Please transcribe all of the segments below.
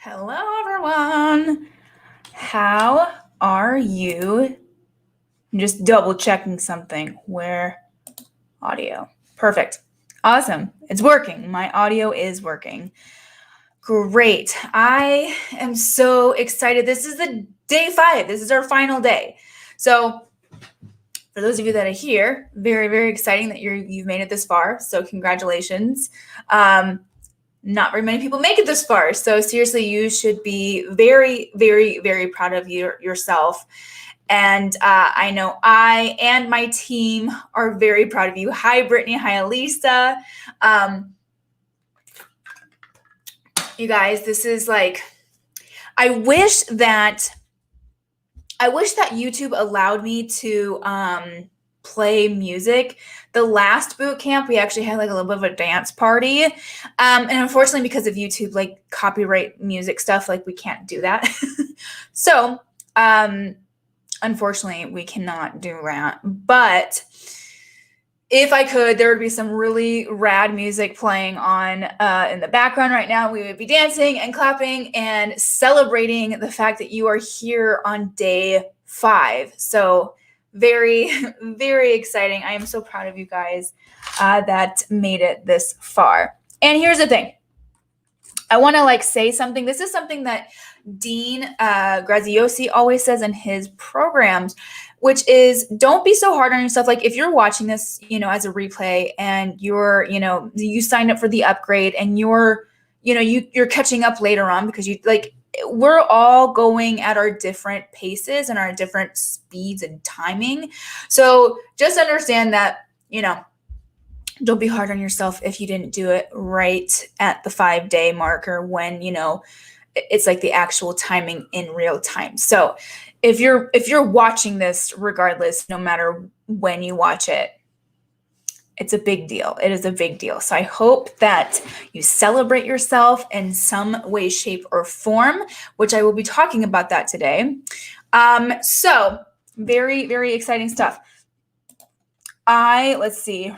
Hello, everyone. How are you? I'm just double checking something. Where audio? Perfect. Awesome. It's working. My audio is working. Great. I am so excited. This is the day 5. This is our final day. So, for those of you that are here, very, very exciting that you've made it this far. So, congratulations. Not very many people make it this far. So seriously, you should be very, very, very proud of yourself. And I know I and my team are very proud of you. Hi, Brittany. Hi, Elisa. You guys, this is like, I wish that YouTube allowed me to play music. The last boot camp, we actually had like a little bit of a dance party. And unfortunately, because of YouTube, like copyright music stuff, like we can't do that. So unfortunately, we cannot do that. But if I could, there would be some really rad music playing on in the background right now. We would be dancing and clapping and celebrating the fact that you are here on day 5. So very, very exciting. I am so proud of you guys that made it this far. And here's the thing. I want to say something. This is something that Dean Graziosi always says in his programs, which is don't be so hard on yourself. Like if you're watching this, as a replay and you're, you signed up for the upgrade and you're catching up later on because we're all going at our different paces and our different speeds and timing. So just understand that, don't be hard on yourself if you didn't do it right at the 5-day marker when, it's like the actual timing in real time. So if you're watching this regardless, no matter when you watch it, it's a big deal. It is a big deal. So I hope that you celebrate yourself in some way, shape, or form, which I will be talking about that today. So very, very exciting stuff. Let's see.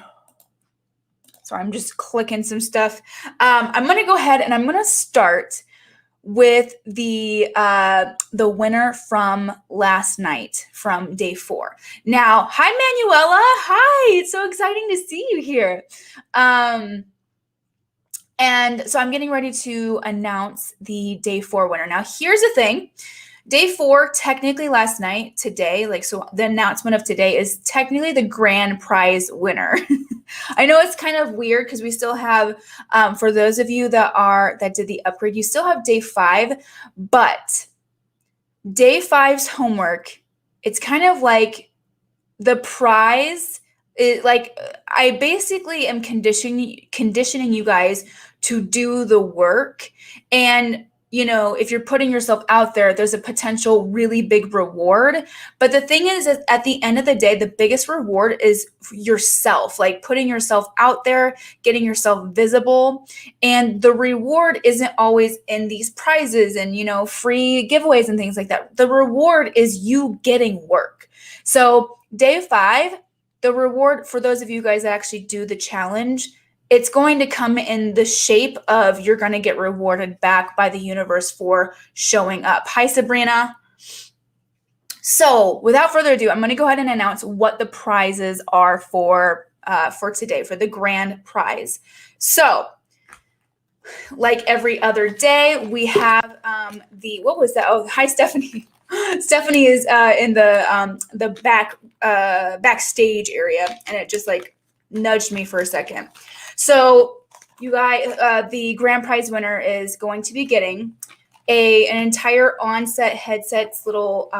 Sorry, I'm just clicking some stuff. I'm going to go ahead and I'm going to start with the winner from last night from day 4. Now, hi, Manuela. Hi, it's so exciting to see you here. And so I'm getting ready to announce the day 4 winner. Now, here's the thing. Day 4, technically last night, today, so the announcement of today is technically the grand prize winner. I know it's kind of weird because we still have, for those of you that did the upgrade, you still have day 5, but day 5's homework, it's kind of like the prize. I basically am conditioning you guys to do the work. And if you're putting yourself out there, there's a potential really big reward. But the thing is at the end of the day, the biggest reward is yourself, like putting yourself out there, getting yourself visible. And the reward isn't always in these prizes and, free giveaways and things like that. The reward is you getting work. So day 5, the reward for those of you guys that actually do the challenge, it's going to come in the shape of you're going to get rewarded back by the universe for showing up. Hi, Sabrina. So without further ado, I'm going to go ahead and announce what the prizes are for today, for the grand prize. So like every other day, we have what was that? Oh, hi, Stephanie. Stephanie is in the backstage area, and it just nudged me for a second. So you guys, the grand prize winner is going to be getting an entire on-set headset's little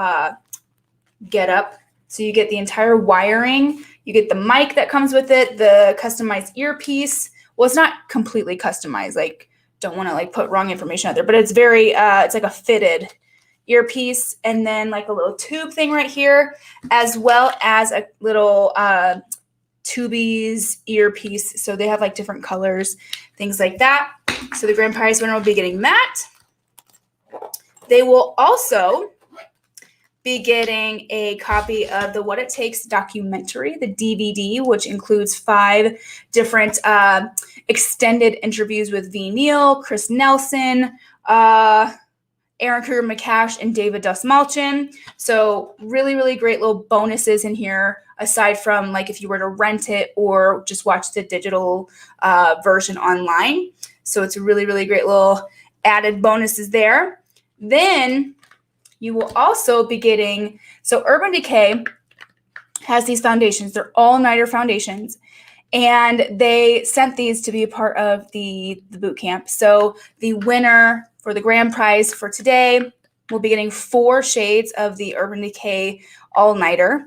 get up. So you get the entire wiring, you get the mic that comes with it, the customized earpiece. Well, it's not completely customized. Don't want to put wrong information out there, but it's very it's like a fitted earpiece, and then a little tube thing right here, as well as a little Tubies earpiece. So they have different colors, things like that. So the grand prize winner will be getting that. They will also be getting a copy of the What It Takes documentary, the DVD, which includes 5 different extended interviews with V. Neal, Chris Nelson, Aaron Kruger McCash, and David Dastmalchian. So really, really great little bonuses in here, aside from like if you were to rent it or just watch the digital version online. So it's a really, really great little added bonuses there. Then you will also be getting, so Urban Decay has these foundations. They're all-nighter foundations. And they sent these to be a part of the boot camp. So the winner for the grand prize for today will be getting 4 shades of the Urban Decay All-Nighter.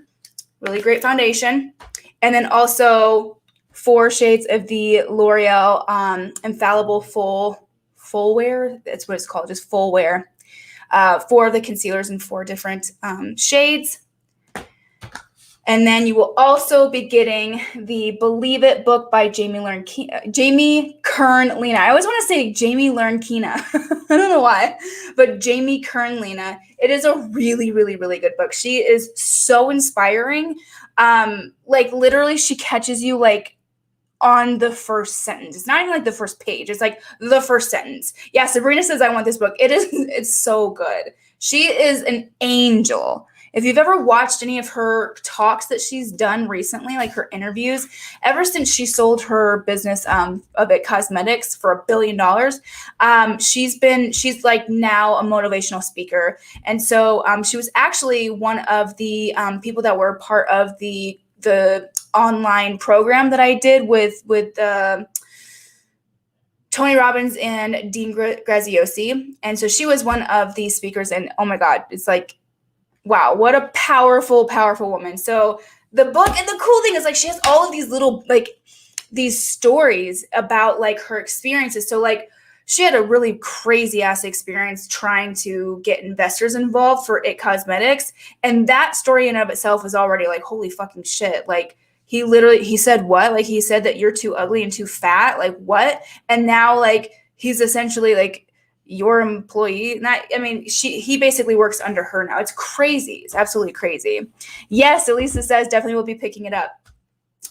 Really great foundation. And then also 4 shades of the L'Oreal Infallible Full Wear. That's what it's called, just full wear. 4 of the concealers in 4 different shades. And then you will also be getting the Believe It book by Jamie Kern Lena. I always want to say Jamie Learn Kina. I don't know why, but Jamie Kern Lena. It is a really, really, really good book. She is so inspiring. Like literally she catches you like on the first sentence. It's not even like the first page. It's like the first sentence. Yeah, Sabrina says, I want this book. It's so good. She is an angel. If you've ever watched any of her talks that she's done recently, like her interviews, ever since she sold her business of It Cosmetics for $1 billion, she's like now a motivational speaker. And so she was actually one of the people that were part of the online program that I did with Tony Robbins and Dean Graziosi. And so she was one of the speakers, and oh my God, it's like, wow, what a powerful, powerful woman. So the book, and the cool thing is like she has all of these little like these stories about like her experiences. So like she had a really crazy ass experience trying to get investors involved for It Cosmetics. And that story in and of itself was already like, holy fucking shit. Like he said what? Like he said that you're too ugly and too fat. Like what? And now like he's essentially like your employee. He basically works under her now. It's crazy. It's absolutely crazy. Yes, Elisa says definitely will be picking it up.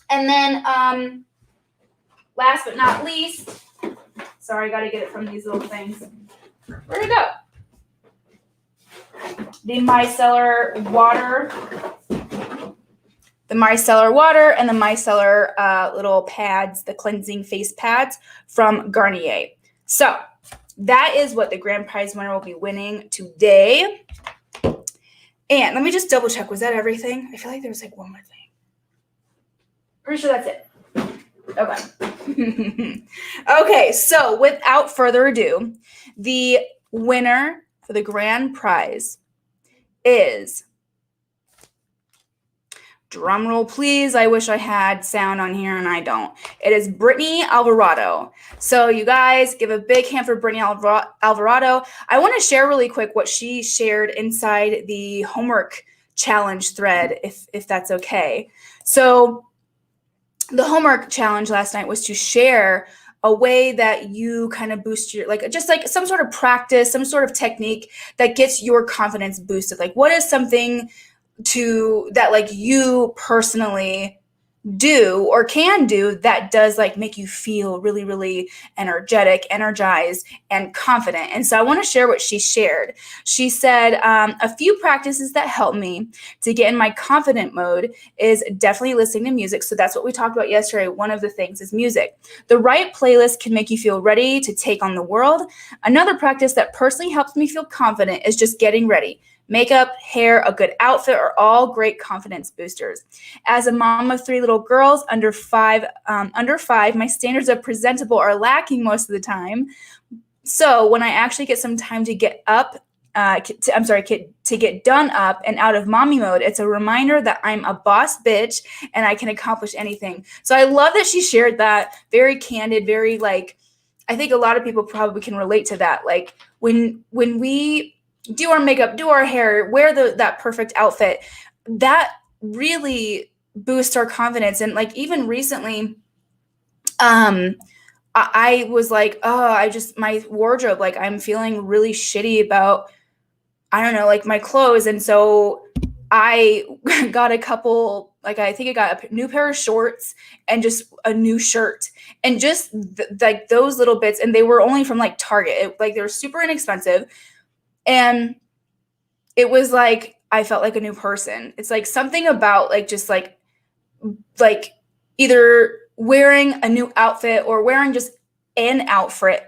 And then last but not least, sorry, I got to get it from these little things. Where'd it go? The micellar water. The micellar water and the micellar little pads, the cleansing face pads from Garnier. So that is what the grand prize winner will be winning today. And let me just double check. Was that everything? I feel like there was like one more thing. Pretty sure that's it. Okay. Okay, so without further ado, the winner for the grand prize is, drum roll please, I wish I had sound on here and I don't. It is Brittany Alvarado. So you guys give a big hand for Brittany Alvarado. I want to share really quick what she shared inside the homework challenge thread, if that's okay. So the homework challenge last night was to share a way that you kind of boost your, like just like some sort of practice, some sort of technique that gets your confidence boosted. Like what is something that like you personally do or can do that does like make you feel really, really energetic, energized, and confident. And so I want to share what she shared. She said, a few practices that help me to get in my confident mode is definitely listening to music. So that's what we talked about yesterday. One of the things is music. The right playlist can make you feel ready to take on the world. Another practice that personally helps me feel confident is just getting ready. Makeup, hair, a good outfit are all great confidence boosters. As a mom of 3 little girls under five, my standards of presentable are lacking most of the time. So when I actually get some time to get up, to get done up and out of mommy mode, it's a reminder that I'm a boss bitch and I can accomplish anything. So I love that she shared that. Very candid, very like, I think a lot of people probably can relate to that. Like when we do our makeup, do our hair, wear that perfect outfit, that really boosts our confidence. And like even recently, I was like, my wardrobe, like I'm feeling really shitty about, I don't know, like my clothes. And so I got a couple, like I think I got a new pair of shorts and just a new shirt and just like those little bits. And they were only from like Target. Like they were super inexpensive. And it was like, I felt like a new person. It's like something about like just like either wearing a new outfit or wearing just an outfit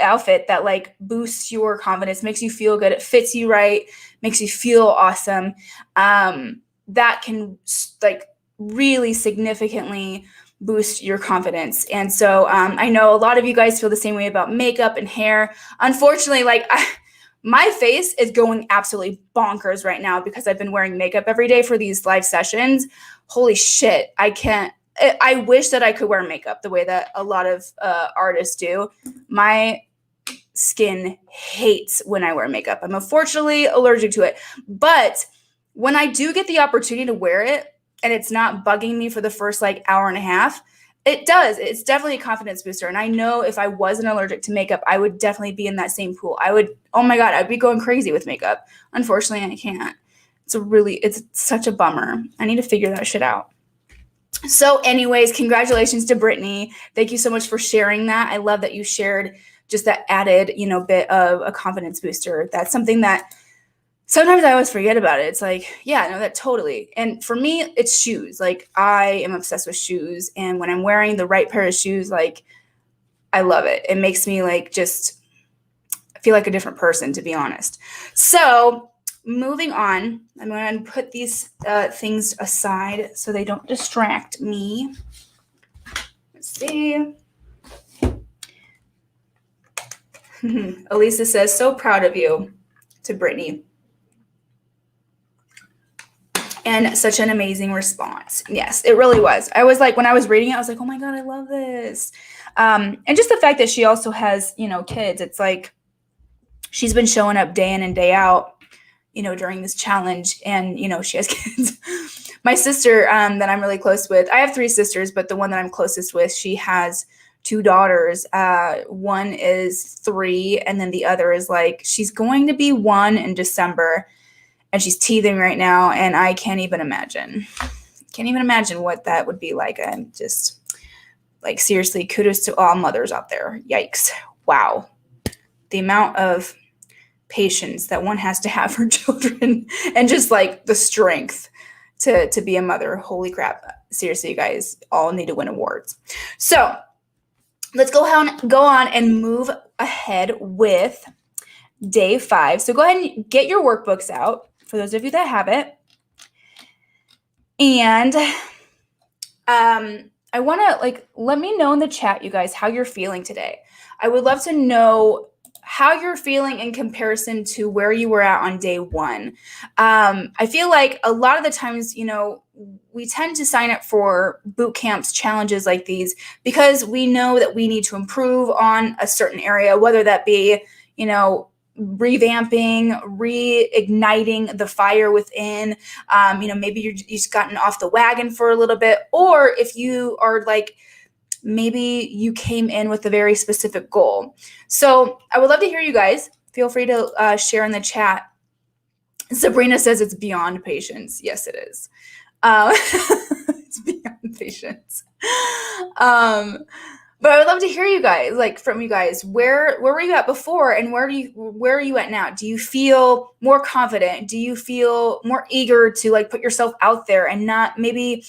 that like boosts your confidence, makes you feel good, it fits you right, makes you feel awesome. That can like really significantly boost your confidence. And so I know a lot of you guys feel the same way about makeup and hair. Unfortunately, like my face is going absolutely bonkers right now because I've been wearing makeup every day for these live sessions. Holy shit, I wish that I could wear makeup the way that a lot of artists do. My skin hates when I wear makeup. I'm unfortunately allergic to it. But when I do get the opportunity to wear it and it's not bugging me for the first like hour and a half, it does. It's definitely a confidence booster. And I know if I wasn't allergic to makeup, I would definitely be in that same pool. Oh my God, I'd be going crazy with makeup. Unfortunately, I can't. It's such a bummer. I need to figure that shit out. So anyways, congratulations to Brittany. Thank you so much for sharing that. I love that you shared just that added, bit of a confidence booster. That's something that sometimes I always forget about it. It's like, yeah, no, that totally. And for me, it's shoes. Like I am obsessed with shoes. And when I'm wearing the right pair of shoes, like I love it. It makes me like just feel like a different person, to be honest. So moving on, I'm going to put these things aside so they don't distract me. Let's see. Elisa says, so proud of you, to Brittany. And such an amazing response. Yes, it really was. I was like, when I was reading it, I was like, oh my God, I love this. And just the fact that she also has, kids, it's like she's been showing up day in and day out, during this challenge, and, she has kids. My sister that I'm really close with, I have 3 sisters, but the one that I'm closest with, she has 2 daughters. One is 3, and then the other is like, she's going to be 1 in December, and she's teething right now, and I can't even imagine what that would be like. I'm just like, seriously, kudos to all mothers out there. Yikes. Wow. The amount of patience that one has to have for children and just like the strength to be a mother. Holy crap. Seriously, you guys all need to win awards. So let's go on and move ahead with day 5. So go ahead and get your workbooks out for those of you that have it. And I want to let me know in the chat, you guys, how you're feeling today. I would love to know how you're feeling in comparison to where you were at on day 1. I feel like a lot of the times, we tend to sign up for boot camps, challenges like these, because we know that we need to improve on a certain area, whether that be, revamping, reigniting the fire within, maybe you've just gotten off the wagon for a little bit, or if you are like, maybe you came in with a very specific goal. So I would love to hear you guys. Feel free to share in the chat. Sabrina says it's beyond patience. Yes, it is. It's beyond patience. But I would love to hear you guys, from you guys. Where were you at before, and where are you at now? Do you feel more confident? Do you feel more eager to put yourself out there and not maybe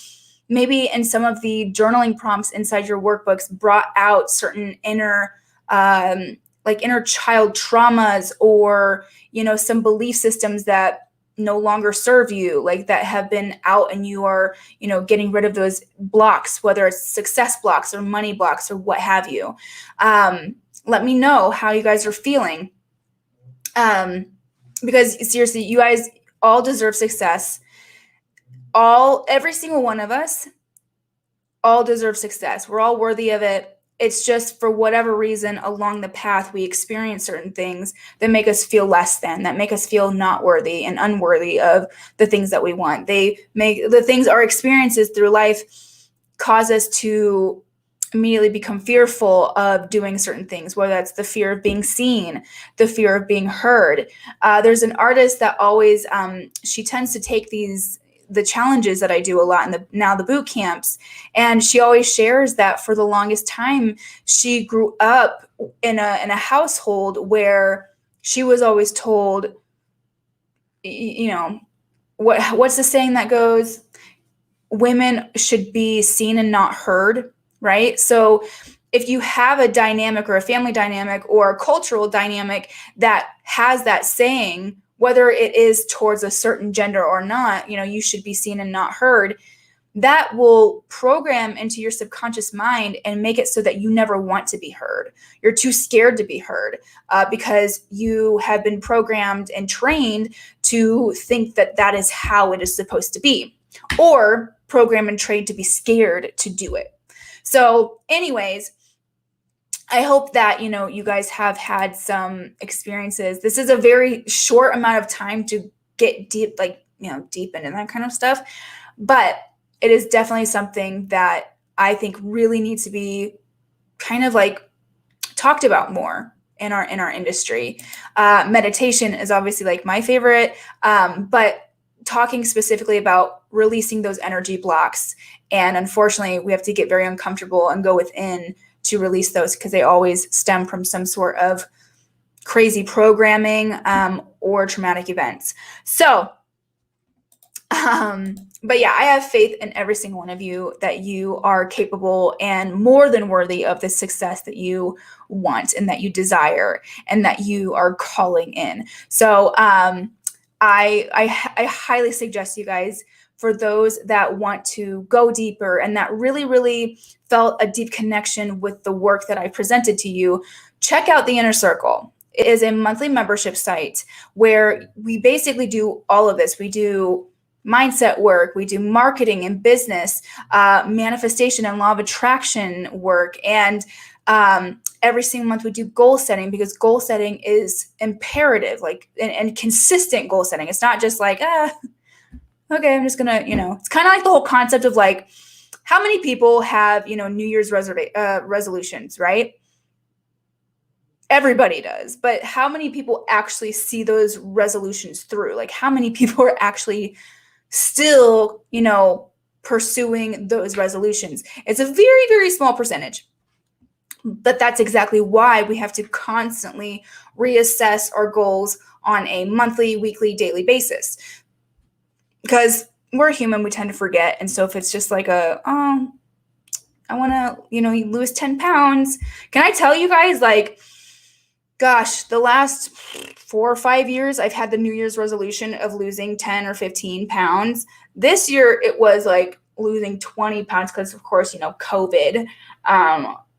in some of the journaling prompts inside your workbooks brought out certain inner child traumas, or some belief systems that no longer serve you, that have been out, and you are getting rid of those blocks, whether it's success blocks or money blocks or what have you. Let me know how you guys are feeling, because seriously, you guys all deserve success. Every single one of us all deserve success. We're all worthy of it. It's just for whatever reason along the path, we experience certain things that make us feel less than, that make us feel not worthy and unworthy of the things that we want. Our experiences through life cause us to immediately become fearful of doing certain things, whether that's the fear of being seen, the fear of being heard. There's an artist that always, she tends to take the challenges that I do a lot in the boot camps. And she always shares that for the longest time, she grew up in a household where she was always told, what's the saying that goes, women should be seen and not heard, right? So if you have a dynamic or a family dynamic or a cultural dynamic that has that saying, whether it is towards a certain gender or not, you should be seen and not heard, that will program into your subconscious mind and make it so that you never want to be heard. You're too scared to be heard because you have been programmed and trained to think that that is how it is supposed to be, or programmed and trained to be scared to do it. So anyways, I hope that, you guys have had some experiences. This is a very short amount of time to get deep, deep into that kind of stuff. But it is definitely something that I think really needs to be kind of talked about more in our industry. Meditation is obviously my favorite, but talking specifically about releasing those energy blocks. And unfortunately, we have to get very uncomfortable and go within to release those, because they always stem from some sort of crazy programming or traumatic events. So, but yeah, I have faith in every single one of you that you are capable and more than worthy of the success that you want and that you desire and that you are calling in. So I highly suggest you guys, for those that want to go deeper and that really, really felt a deep connection with the work that I presented to you, check out the Inner Circle. It is a monthly membership site where we basically do all of this. We do mindset work, we do marketing and business, manifestation and law of attraction work, and every single month we do goal setting, because goal setting is imperative, and consistent goal setting. It's not just okay, I'm just gonna, it's kind of like the whole concept of how many people have, New Year's resolutions, right? Everybody does, but how many people actually see those resolutions through? How many people are actually still, pursuing those resolutions? It's a very, very small percentage. But that's exactly why we have to constantly reassess our goals on a monthly, weekly, daily basis. Because we're human, we tend to forget. And so if it's just I want to, lose 10 pounds. Can I tell you guys, gosh, the last 4 or 5 years, I've had the New Year's resolution of losing 10 or 15 pounds. This year, it was losing 20 pounds because, of course, COVID.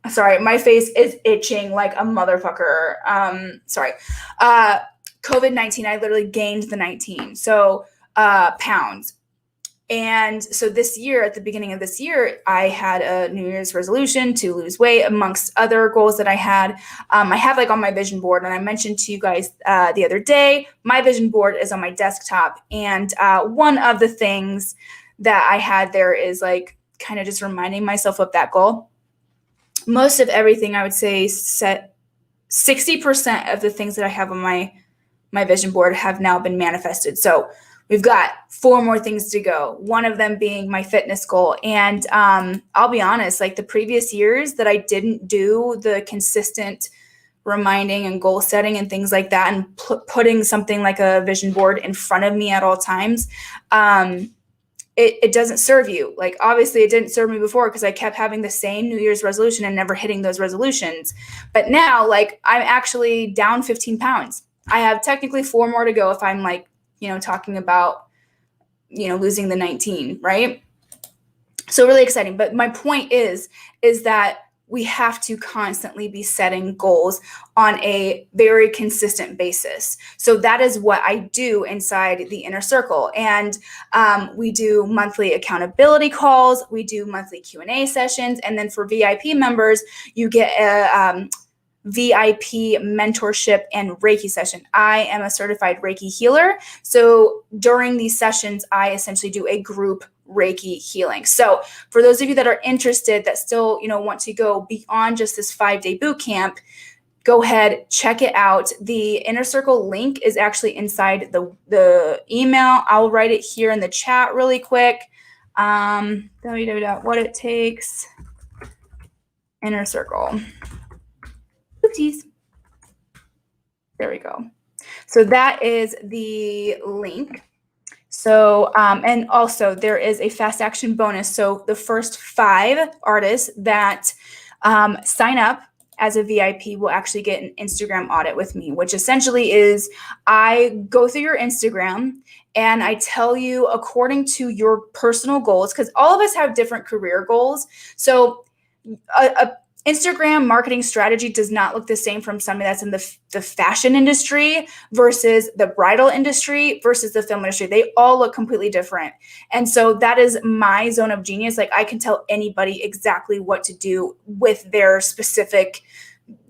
Sorry, my face is itching like a motherfucker. Sorry. COVID-19, I literally gained the 19 pounds. And so this year, at the beginning of this year, I had a New Year's resolution to lose weight, amongst other goals that I had. I have on my vision board, and I mentioned to you guys the other day, my vision board is on my desktop. And one of the things that I had there is kind of just reminding myself of that goal. Most of everything, I would say, 60% of the things that I have on my vision board have now been manifested. So we've got 4 more things to go, one of them being my fitness goal. And I'll be honest, the previous years that I didn't do the consistent reminding and goal setting and things like that, and putting something like a vision board in front of me at all times, it doesn't serve you. Obviously it didn't serve me before because I kept having the same New Year's resolution and never hitting those resolutions. But now, I'm actually down 15 pounds. I have technically 4 more to go if I'm talking about, losing the 19, right? So really exciting. But my point is that we have to constantly be setting goals on a very consistent basis. So that is what I do inside the Inner Circle. And we do monthly accountability calls. We do monthly Q&A sessions. And then for VIP members, you get a VIP mentorship and Reiki session. I am a certified Reiki healer. So during these sessions, I essentially do a group Reiki healing. So for those of you that are interested, that still, want to go beyond just this 5-day boot camp, go ahead, check it out. The Inner Circle link is actually inside the email. I'll write it here in the chat really quick. What it takes, Inner Circle. Oopsies. There we go. So that is the link. So, and also there is a fast action bonus. So the first 5 artists that sign up as a VIP will actually get an Instagram audit with me, which essentially is I go through your Instagram and I tell you according to your personal goals, because all of us have different career goals. So a Instagram marketing strategy does not look the same from somebody that's in the fashion industry versus the bridal industry versus the film industry. They all look completely different. And so that is my zone of genius. Like I can tell anybody exactly what to do with their specific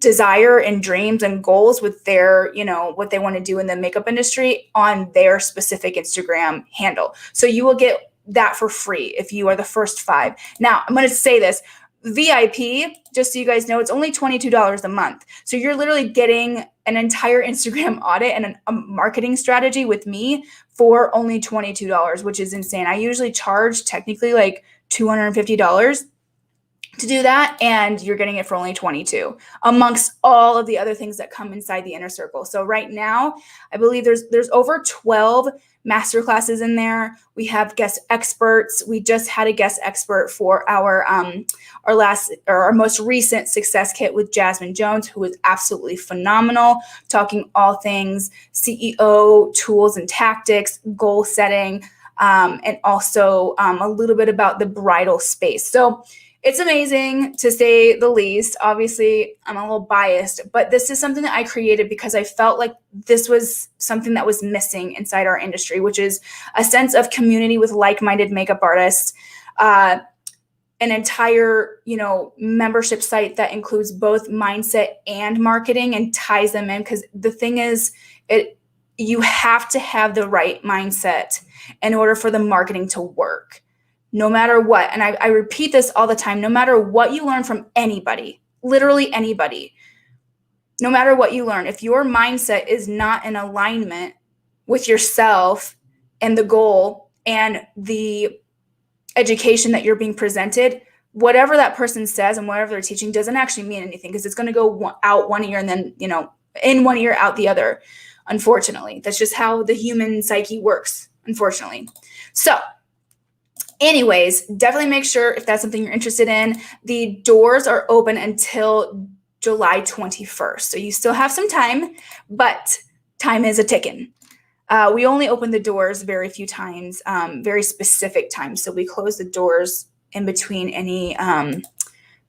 desire and dreams and goals with their, what they want to do in the makeup industry on their specific Instagram handle. So you will get that for free if you are the first 5. Now, I'm going to say this. VIP, just so you guys know, it's only $22 a month. So you're literally getting an entire Instagram audit and a marketing strategy with me for only $22, which is insane. I usually charge technically like $250 to do that, and you're getting it for only $22 amongst all of the other things that come inside the Inner Circle. So right now, I believe there's over 12 masterclasses in there. We have guest experts. We just had a guest expert for our most recent success kit with Jasmine Jones, who was absolutely phenomenal, talking all things CEO tools and tactics, goal setting, and also a little bit about the bridal space. So it's amazing, to say the least. Obviously, I'm a little biased, but this is something that I created because I felt like this was something that was missing inside our industry, which is a sense of community with like-minded makeup artists, an entire, membership site that includes both mindset and marketing and ties them in. Because the thing is, you have to have the right mindset in order for the marketing to work. No matter what, and I repeat this all the time, no matter what you learn from anybody, literally anybody, no matter what you learn, if your mindset is not in alignment with yourself and the goal and the education that you're being presented, whatever that person says and whatever they're teaching doesn't actually mean anything, because it's going to go out one ear and then, in one ear, out the other. Unfortunately, that's just how the human psyche works, unfortunately. So anyways, definitely make sure, if that's something you're interested in, the doors are open until July 21st. So you still have some time, but time is a ticking. We only open the doors very few times, very specific times. So we close the doors in between any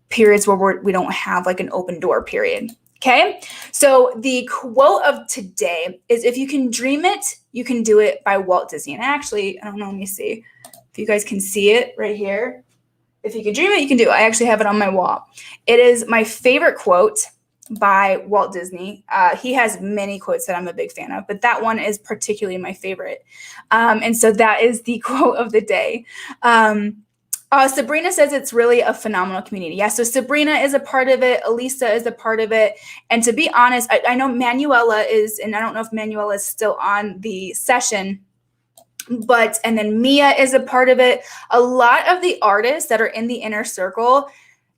periods where we don't have like an open door period. Okay. So the quote of today is, if you can dream it, you can do it, by Walt Disney. And actually, I don't know, let me see if you guys can see it right here. If you can dream it, you can do it. I actually have it on my wall. It is my favorite quote by Walt Disney. He has many quotes that I'm a big fan of, but that one is particularly my favorite. And so that is the quote of the day. Sabrina says it's really a phenomenal community. Yeah, so Sabrina is a part of it. Elisa is a part of it. And to be honest, I know Manuela is, and I don't know if Manuela is still on the session, and then Mia is a part of it. A lot of the artists that are in the Inner Circle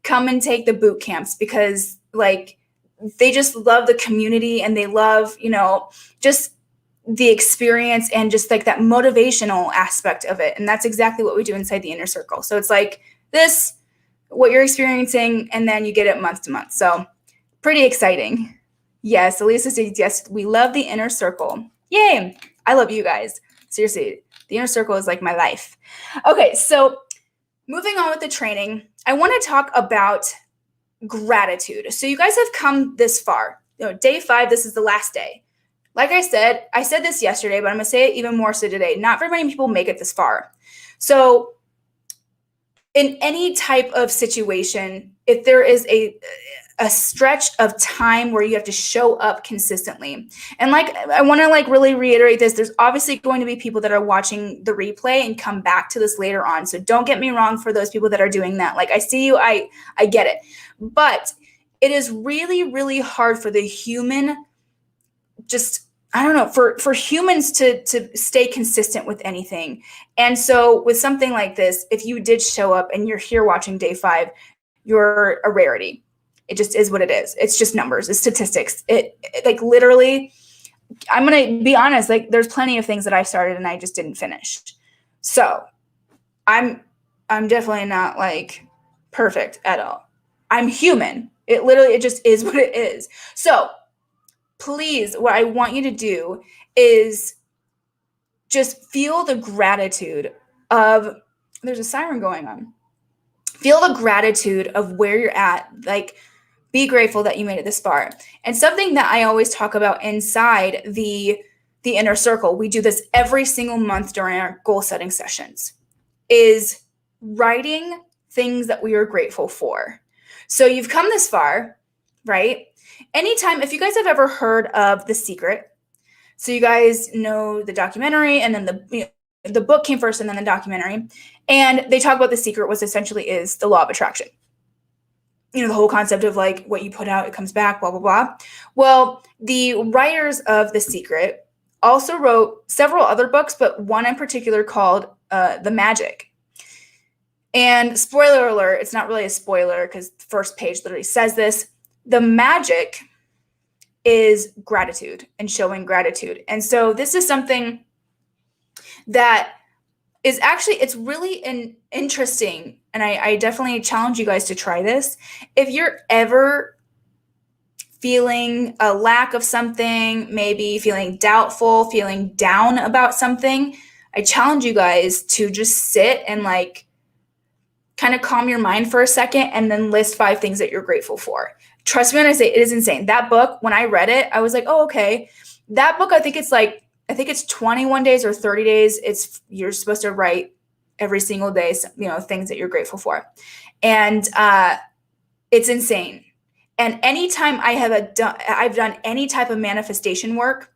come and take the boot camps because they just love the community, and they love, just the experience and just like that motivational aspect of it. And that's exactly what we do inside the Inner Circle. So it's like this, what you're experiencing, and then you get it month to month. So pretty exciting. Yes, Elisa says, yes, we love the Inner Circle. Yay. I love you guys. Seriously, the Inner Circle is like my life. Okay, so moving on with the training, I want to talk about gratitude. So you guys have come this far. Day 5, this is the last day. Like I said this yesterday, but I'm going to say it even more so today. Not very many people make it this far. So in any type of situation, if there is a stretch of time where you have to show up consistently. And like, I want to like really reiterate this. There's obviously going to be people that are watching the replay and come back to this later on. So don't get me wrong for those people that are doing that. Like, I see you, I get it. But it is really, really hard for the human, just, I don't know, for humans to stay consistent with anything. And so with something like this, if you did show up and you're here watching day 5, you're a rarity. It just is what it is. It's just numbers, it's statistics. It like literally, I'm going to be honest, like there's plenty of things that I started and I just didn't finish. So I'm definitely not like perfect at all. I'm human. It just is what it is. So please, what I want you to do is just feel the gratitude of, there's a siren going on. Feel the gratitude of where you're at. Like, be grateful that you made it this far. And something that I always talk about inside the inner circle, we do this every single month during our goal setting sessions, is writing things that we are grateful for. So you've come this far, right? Anytime, if you guys have ever heard of The Secret, so you guys know the documentary, and then the book came first and then the documentary, and they talk about The Secret, which essentially is the law of attraction. You know, the whole concept of like what you put out, it comes back, blah, blah, blah. Well, the writers of The Secret also wrote several other books, but one in particular called The Magic. And spoiler alert, it's not really a spoiler because the first page literally says this. The magic is gratitude and showing gratitude. And so this is something that is actually, it's really interesting. And I definitely challenge you guys to try this. If you're ever feeling a lack of something, maybe feeling doubtful, feeling down about something, I challenge you guys to just sit and like kind of calm your mind for a second and then list 5 things that you're grateful for. Trust me when I say it is insane. That book, when I read it, I was like, oh, okay. That book, I think it's 21 days or 30 days. You're supposed to write every single day, you know, things that you're grateful for. And it's insane. And anytime I've done any type of manifestation work,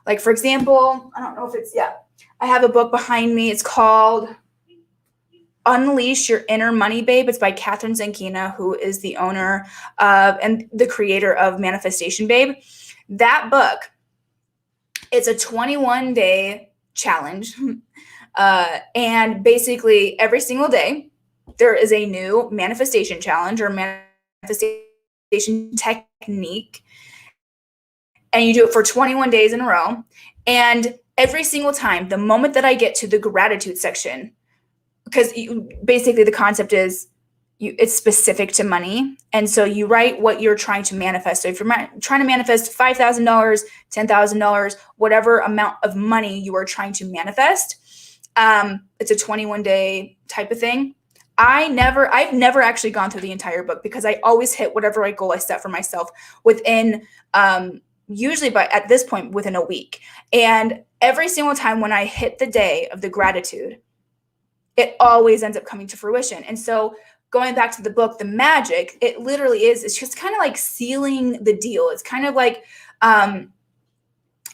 like for example, I don't know if I have a book behind me. It's called Unleash Your Inner Money Babe. It's by Catherine Zankina, who is the owner of and the creator of Manifestation Babe. That book, it's a 21-day challenge. And basically every single day there is a new manifestation challenge or manifestation technique. And you do it for 21 days in a row. And every single time, the moment that I get to the gratitude section, because basically the concept is it's specific to money. And so you write what you're trying to manifest. So if you're trying to manifest $5,000, $10,000, whatever amount of money you are trying to manifest, it's a 21-day type of thing. I've never actually gone through the entire book because I always hit whatever goal I set for myself within, usually at this point, within a week. And every single time when I hit the day of the gratitude, it always ends up coming to fruition. And so going back to the book, The Magic, it literally it's just kind of like sealing the deal. It's kind of like,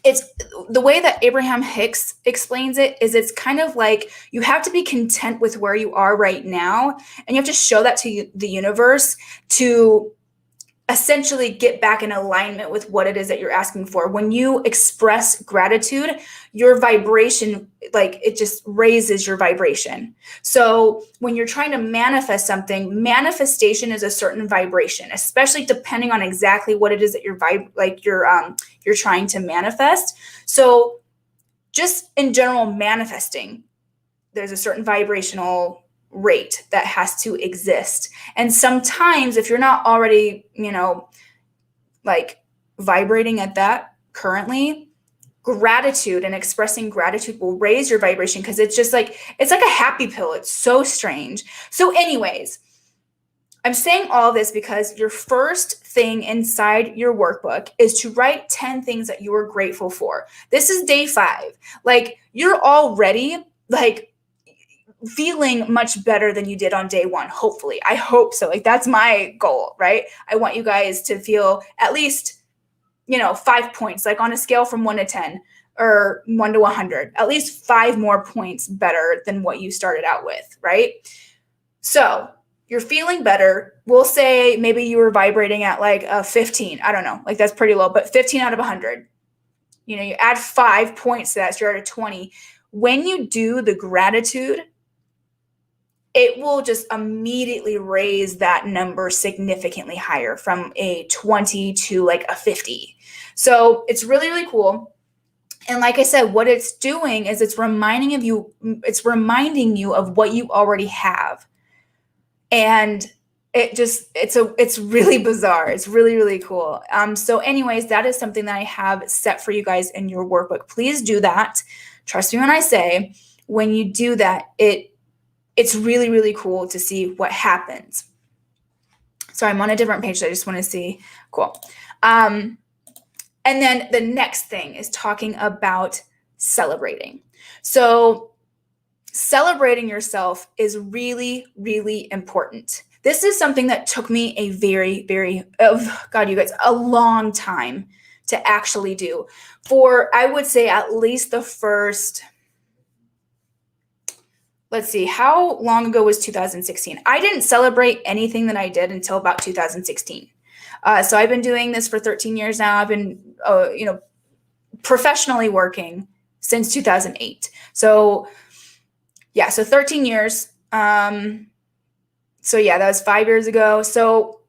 it's the way that Abraham Hicks explains it is it's kind of like you have to be content with where you are right now. And you have to show that to the universe to essentially get back in alignment with what it is that you're asking for. When you express gratitude, your vibration, like it just raises your vibration. So when you're trying to manifest something, manifestation is a certain vibration, especially depending on exactly what it is that you're trying to manifest. So just in general, manifesting, there's a certain vibrational rate that has to exist. And sometimes if you're not already, like vibrating at that currently, gratitude and expressing gratitude will raise your vibration because it's like a happy pill. It's so strange. So anyways, I'm saying all this because your first thing inside your workbook is to write 10 things that you are grateful for. This is day 5. Like you're already like feeling much better than you did on day one. Hopefully. I hope so. Like, that's my goal, right? I want you guys to feel at least, 5 points, like on a scale from 1 to 10 or 1 to 100, at least 5 more points better than what you started out with, right? So you're feeling better. We'll say maybe you were vibrating at like a 15. I don't know. Like, that's pretty low, but 15 out of 100. You add 5 points to that, so you're at a 20. When you do the gratitude, it will just immediately raise that number significantly higher from a 20 to like a 50. So it's really, really cool. And like I said, what it's doing is it's reminding you of what you already have. And it's really bizarre. It's really, really cool. So anyways, that is something that I have set for you guys in your workbook. Please do that. Trust me when I say, when you do that, it's really, really cool to see what happens. So I'm on a different page. So I just want to see. Cool. And then the next thing is talking about celebrating. So celebrating yourself is really, really important. This is something that took me a very, very, a long time to actually do. For, I would say, at least the first, let's see, how long ago was 2016? I didn't celebrate anything that I did until about 2016. So I've been doing this for 13 years now. I've been, professionally working since 2008. So yeah, so 13 years. So yeah, that was 5 years ago. So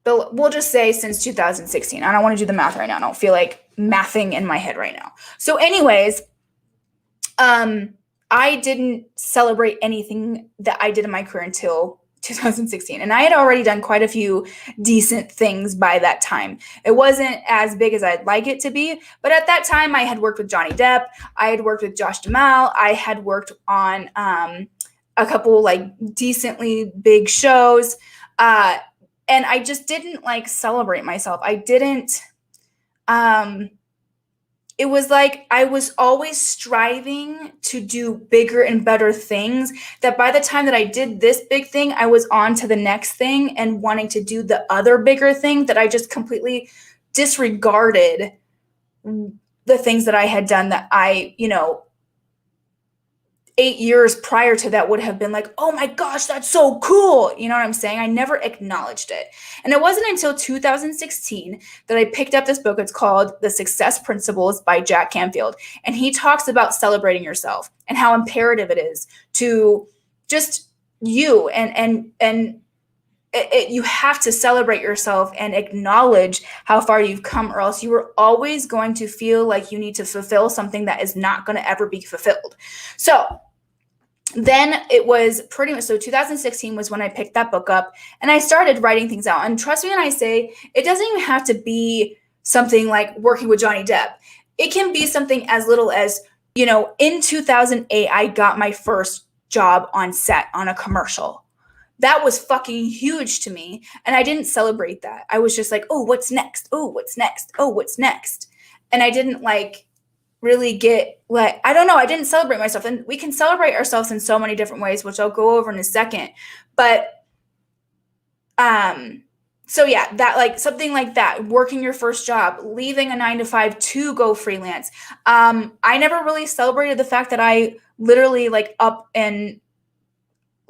we'll just say since 2016. I don't want to do the math right now. I don't feel like mathing in my head right now. So anyways, I didn't celebrate anything that I did in my career until 2016. And I had already done quite a few decent things by that time. It wasn't as big as I'd like it to be, but at that time I had worked with Johnny Depp. I had worked with Josh Duhamel. I had worked on a couple like decently big shows. And I just didn't like celebrate myself. I didn't, it was like I was always striving to do bigger and better things, that by the time that I did this big thing, I was on to the next thing and wanting to do the other bigger thing, that I just completely disregarded the things that I had done that I, 8 years prior to that would have been like, oh my gosh, that's so cool. You know what I'm saying? I never acknowledged it. And it wasn't until 2016 that I picked up this book. It's called The Success Principles by Jack Canfield. And he talks about celebrating yourself and how imperative it is to just you you have to celebrate yourself and acknowledge how far you've come, or else you are always going to feel like you need to fulfill something that is not going to ever be fulfilled. So then it was pretty much, so 2016 was when I picked that book up and I started writing things out. And trust me when I say, it doesn't even have to be something like working with Johnny Depp. It can be something as little as, in 2008, I got my first job on set on a commercial. That was fucking huge to me. And I didn't celebrate that. I was just like, oh, what's next? Oh, what's next? Oh, what's next? And I didn't really get I don't know. I didn't celebrate myself. And we can celebrate ourselves in so many different ways, which I'll go over in a second. But, so yeah, that something like that, working your first job, leaving a 9 to 5 to go freelance. I never really celebrated the fact that I literally up and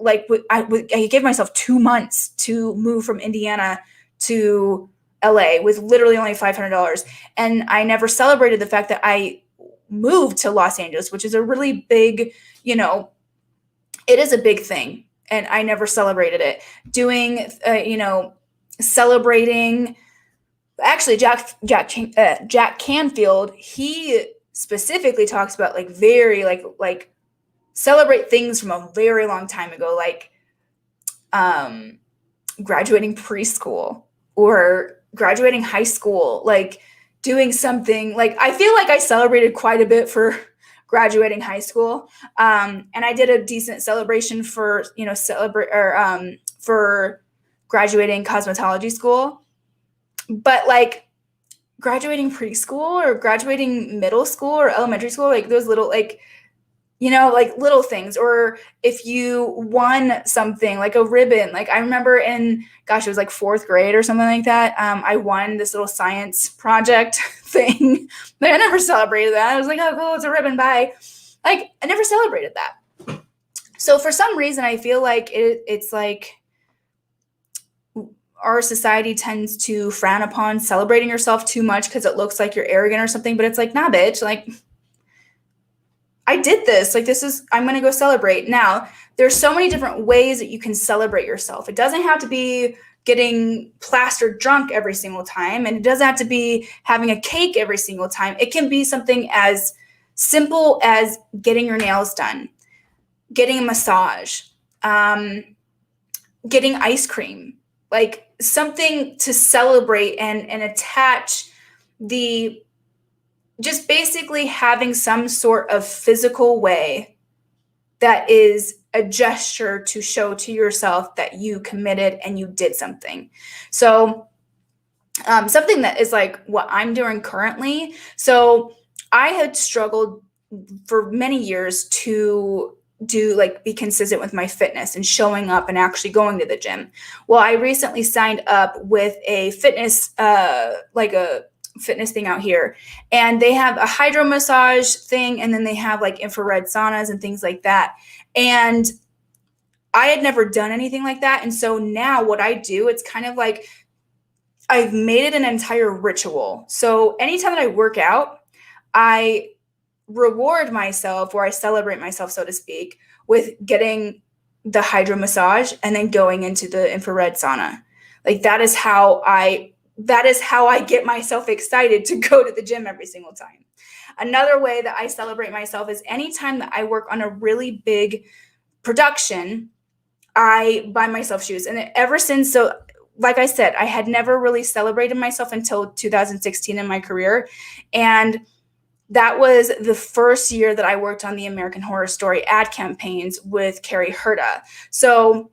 I gave myself 2 months to move from Indiana to LA with literally only $500. And I never celebrated the fact that I moved to Los Angeles, which is a really big, it is a big thing. And I never celebrated it. Celebrating, actually Jack Canfield, he specifically talks about very celebrate things from a very long time ago, graduating preschool or graduating high school, doing something. I feel like I celebrated quite a bit for graduating high school. And I did a decent celebration for, for graduating cosmetology school. But graduating preschool or graduating middle school or elementary school, those little, like little things. Or if you won something like a ribbon, like I remember in, gosh, it was like 4th grade or something like that. I won this little science project thing. Like I never celebrated that. I was like, oh, cool, it's a ribbon, bye. Like I never celebrated that. So for some reason, I feel like it's like our society tends to frown upon celebrating yourself too much because it looks like you're arrogant or something. But it's like, nah, bitch, like I did this. Like I'm going to go celebrate. Now, there's so many different ways that you can celebrate yourself. It doesn't have to be getting plastered drunk every single time, and it doesn't have to be having a cake every single time. It can be something as simple as getting your nails done, getting a massage, getting ice cream, like something to celebrate and attach the, just basically having some sort of physical way that is a gesture to show to yourself that you committed and you did something. So something that is like what I'm doing currently. So I had struggled for many years to be consistent with my fitness and showing up and actually going to the gym. Well, I recently signed up with a fitness, like a fitness thing out here, and they have a hydro massage thing, and then they have like infrared saunas and things like that. And I had never done anything like that. And so now what I do, it's kind of like I've made it an entire ritual. So anytime that I work out, I reward myself, or I celebrate myself, so to speak, with getting the hydro massage and then going into the infrared sauna. Like that is how I get myself excited to go to the gym every single time. Another way that I celebrate myself is anytime that I work on a really big production, I buy myself shoes. And ever since, so like I said, I had never really celebrated myself until 2016 in my career. And that was the first year that I worked on the American Horror Story ad campaigns with Carrie Herta. So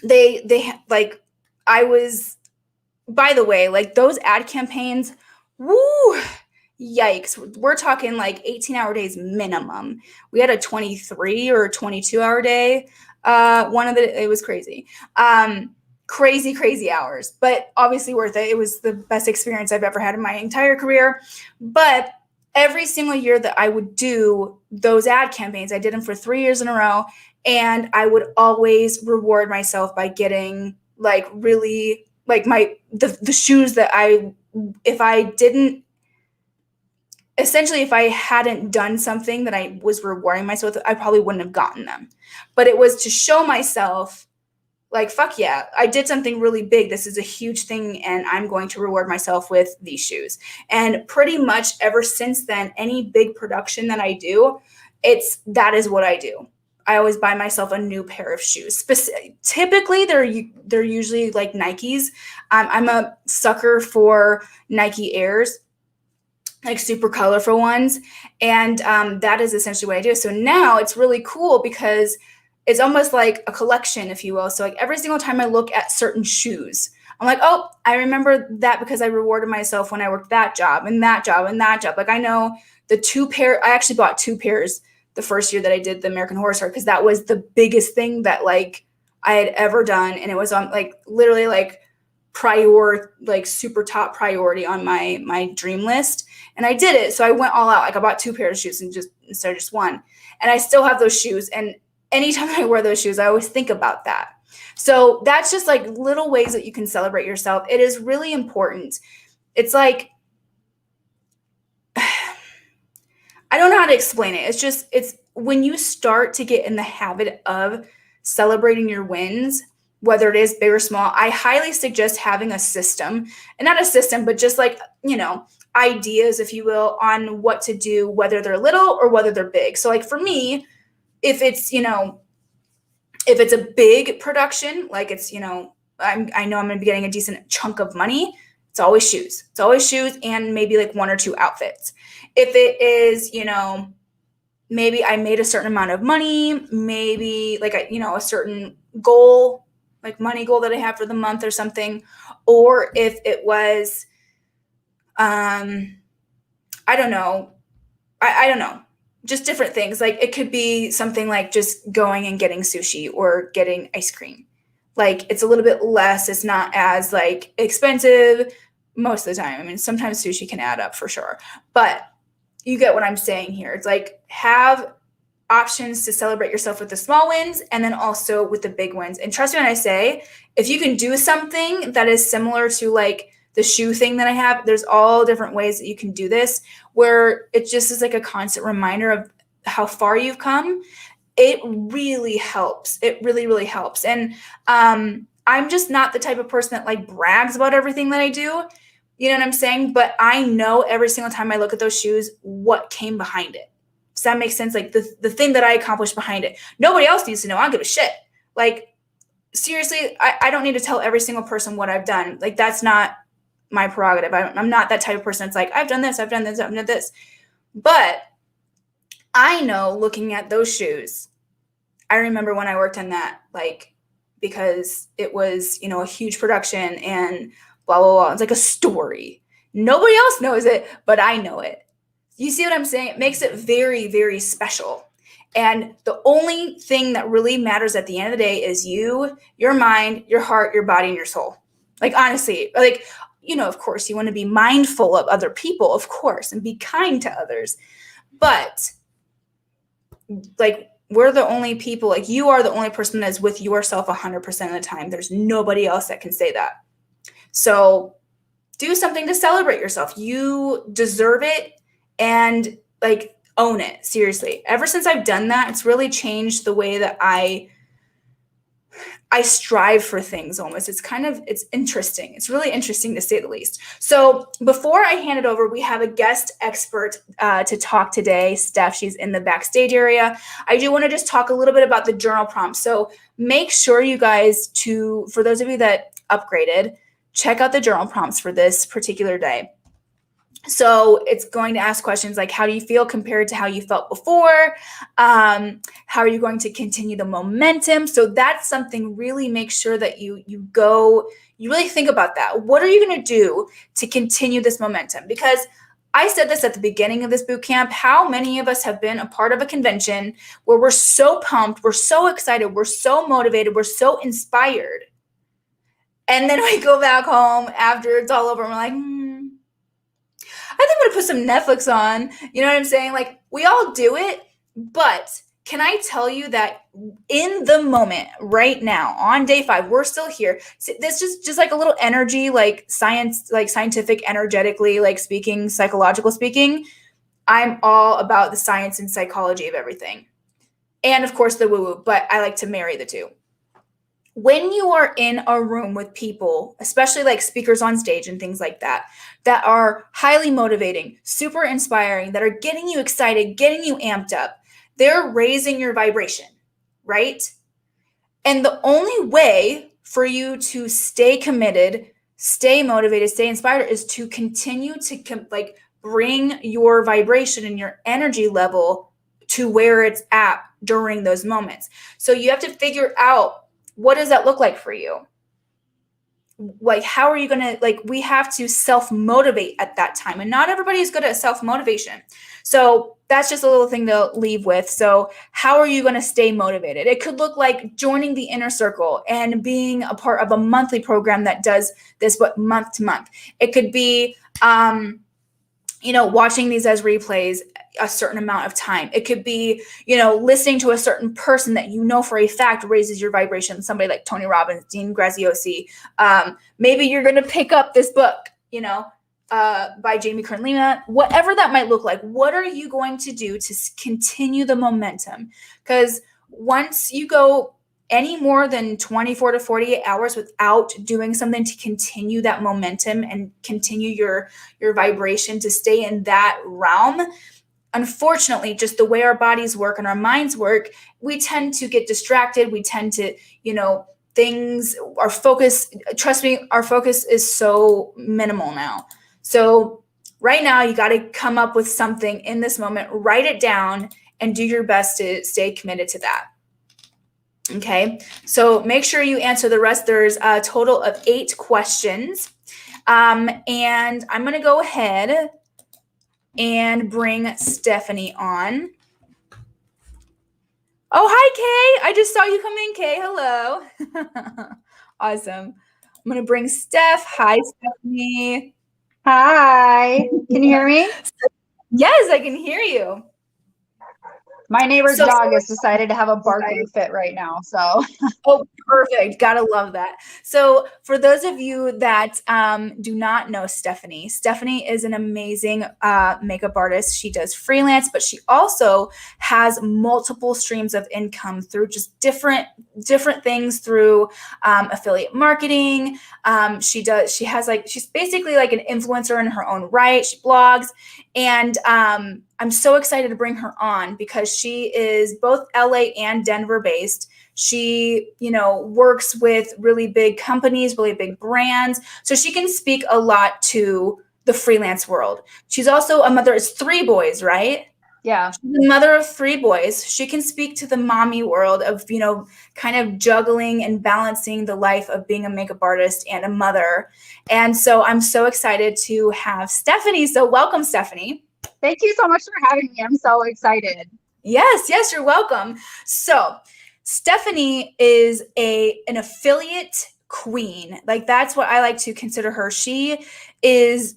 they like, I was, by the way, like those ad campaigns, woo, yikes. We're talking like 18-hour days minimum. We had a 23 or 22-hour day. It was crazy. Crazy hours, but obviously worth it. It was the best experience I've ever had in my entire career. But every single year that I would do those ad campaigns, I did them for 3 years in a row, and I would always reward myself by getting like really like the shoes that if I hadn't done something that I was rewarding myself with, I probably wouldn't have gotten them. But it was to show myself like, fuck yeah, I did something really big. This is a huge thing, and I'm going to reward myself with these shoes. And pretty much ever since then, any big production that I do, that is what I do. I always buy myself a new pair of shoes. Typically, they're usually like Nikes. I'm a sucker for Nike Airs, like super colorful ones. And that is essentially what I do. So now it's really cool because it's almost like a collection, if you will. So like every single time I look at certain shoes, I'm like, oh, I remember that because I rewarded myself when I worked that job and that job and that job. Like I know I actually bought 2 pairs the first year that I did the American Horror Story, because that was the biggest thing that like I had ever done. And it was on like literally like like super top priority on my dream list. And I did it. So I went all out. Like I bought 2 pairs of shoes instead of just one. And I still have those shoes. And anytime I wear those shoes, I always think about that. So that's just like little ways that you can celebrate yourself. It is really important. It's like, I don't know how to explain it. It's when you start to get in the habit of celebrating your wins, whether it is big or small, I highly suggest having a system, and not a system, but just like, ideas, if you will, on what to do, whether they're little or whether they're big. So like for me, if it's a big production, like it's, I know I'm going to be getting a decent chunk of money, it's always shoes. It's always shoes and maybe like 1 or 2 outfits. If it is, maybe I made a certain amount of money, maybe like, a certain goal, like money goal that I have for the month or something. Or if it was, I don't know. I don't know. just different things. Like it could be something like just going and getting sushi or getting ice cream. Like it's a little bit less, it's not as like expensive most of the time. I mean, sometimes sushi can add up for sure, but you get what I'm saying here. It's like have options to celebrate yourself with the small wins and then also with the big wins. And trust me when I say, if you can do something that is similar to like the shoe thing that I have, there's all different ways that you can do this where it just is like a constant reminder of how far you've come. It really helps. It really, really helps. And I'm just not the type of person that like brags about everything that I do. You know what I'm saying? But I know every single time I look at those shoes, what came behind it. Does that make sense? Like the thing that I accomplished behind it. Nobody else needs to know. I don't give a shit. Like, seriously, I don't need to tell every single person what I've done. Like, that's not my prerogative. I'm not that type of person that's like, I've done this, I've done this, I've done this. But I know looking at those shoes, I remember when I worked on that, like, because it was, you know, a huge production and blah, blah, blah. It's like a story. Nobody else knows it, but I know it. You see what I'm saying? It makes it very, very special. And the only thing that really matters at the end of the day is you, your mind, your heart, your body, and your soul. Like, honestly, like, you know, of course, you want to be mindful of other people, of course, and be kind to others. But, like, we're the only people, like, you are the only person that is with yourself 100% of the time. There's nobody else that can say that. So do something to celebrate yourself. You deserve it. And like own it, seriously. Ever since I've done that, it's really changed the way that I strive for things almost. It's interesting. It's really interesting to say the least. So before I hand it over, we have a guest expert to talk today, Steph. She's in the backstage area. I do want to just talk a little bit about the journal prompts. So make sure you guys for those of you that upgraded, check out the journal prompts for this particular day. So it's going to ask questions like, how do you feel compared to how you felt before? How are you going to continue the momentum? So that's something, really make sure that you really think about that. What are you going to do to continue this momentum? Because I said this at the beginning of this boot camp, how many of us have been a part of a convention where we're so pumped, we're so excited, we're so motivated, we're so inspired. And then we go back home after it's all over and we're like, I think I'm going to put some Netflix on. You know what I'm saying? Like, we all do it, but can I tell you that in the moment right now on day 5, we're still here. This is just like a little energy, like science, like scientific, energetically, like speaking, psychological speaking. I'm all about the science and psychology of everything. And of course the woo-woo, but I like to marry the two. When you are in a room with people, especially like speakers on stage and things like that, that are highly motivating, super inspiring, that are getting you excited, getting you amped up, they're raising your vibration, right? And the only way for you to stay committed, stay motivated, stay inspired is to continue to bring your vibration and your energy level to where it's at during those moments. So you have to figure out, what does that look like for you? Like, how are you going to, like, we have to self-motivate at that time. And not everybody is good at self-motivation. So that's just a little thing to leave with. So how are you going to stay motivated? It could look like joining the inner circle and being a part of a monthly program that does this, but month to month. It could be, watching these as replays a certain amount of time. It could be, listening to a certain person that you know for a fact raises your vibration. Somebody like Tony Robbins, Dean Graziosi. Maybe you're going to pick up this book, by Jamie Kern Lima, whatever that might look like. What are you going to do to continue the momentum? Because once you go any more than 24 to 48 hours without doing something to continue that momentum and continue your vibration to stay in that realm, unfortunately, just the way our bodies work and our minds work, we tend to get distracted. We tend to, our focus, trust me, our focus is so minimal now. So right now, you got to come up with something in this moment, write it down, and do your best to stay committed to that. Okay, so make sure you answer the rest. There's a total of 8 questions. And I'm going to go ahead and bring Stephanie on. Oh, hi, Kay. I just saw you come in, Kay. Hello. Awesome. I'm going to bring Steph. Hi, Stephanie. Hi, can you hear me? Yes, I can hear you. My neighbor's So, dog has decided to have a barking fit right now. So, oh, perfect. Gotta love that. So, for those of you that do not know Stephanie, Stephanie is an amazing makeup artist. She does freelance, but she also has multiple streams of income through just different things through affiliate marketing. She has like, she's basically like an influencer in her own right. She blogs, and I'm so excited to bring her on because she is both LA and Denver based. She, works with really big companies, really big brands. So she can speak a lot to the freelance world. She's also a mother. It's three boys, right? yeah. She's a mother of three boys. She can speak to the mommy world of, kind of juggling and balancing the life of being a makeup artist and a mother. And so I'm so excited to have Stephanie. So welcome, Stephanie. Thank you so much for having me. I'm so excited. Yes, you're welcome. So, Stephanie is an affiliate queen. Like that's what I like to consider her. She is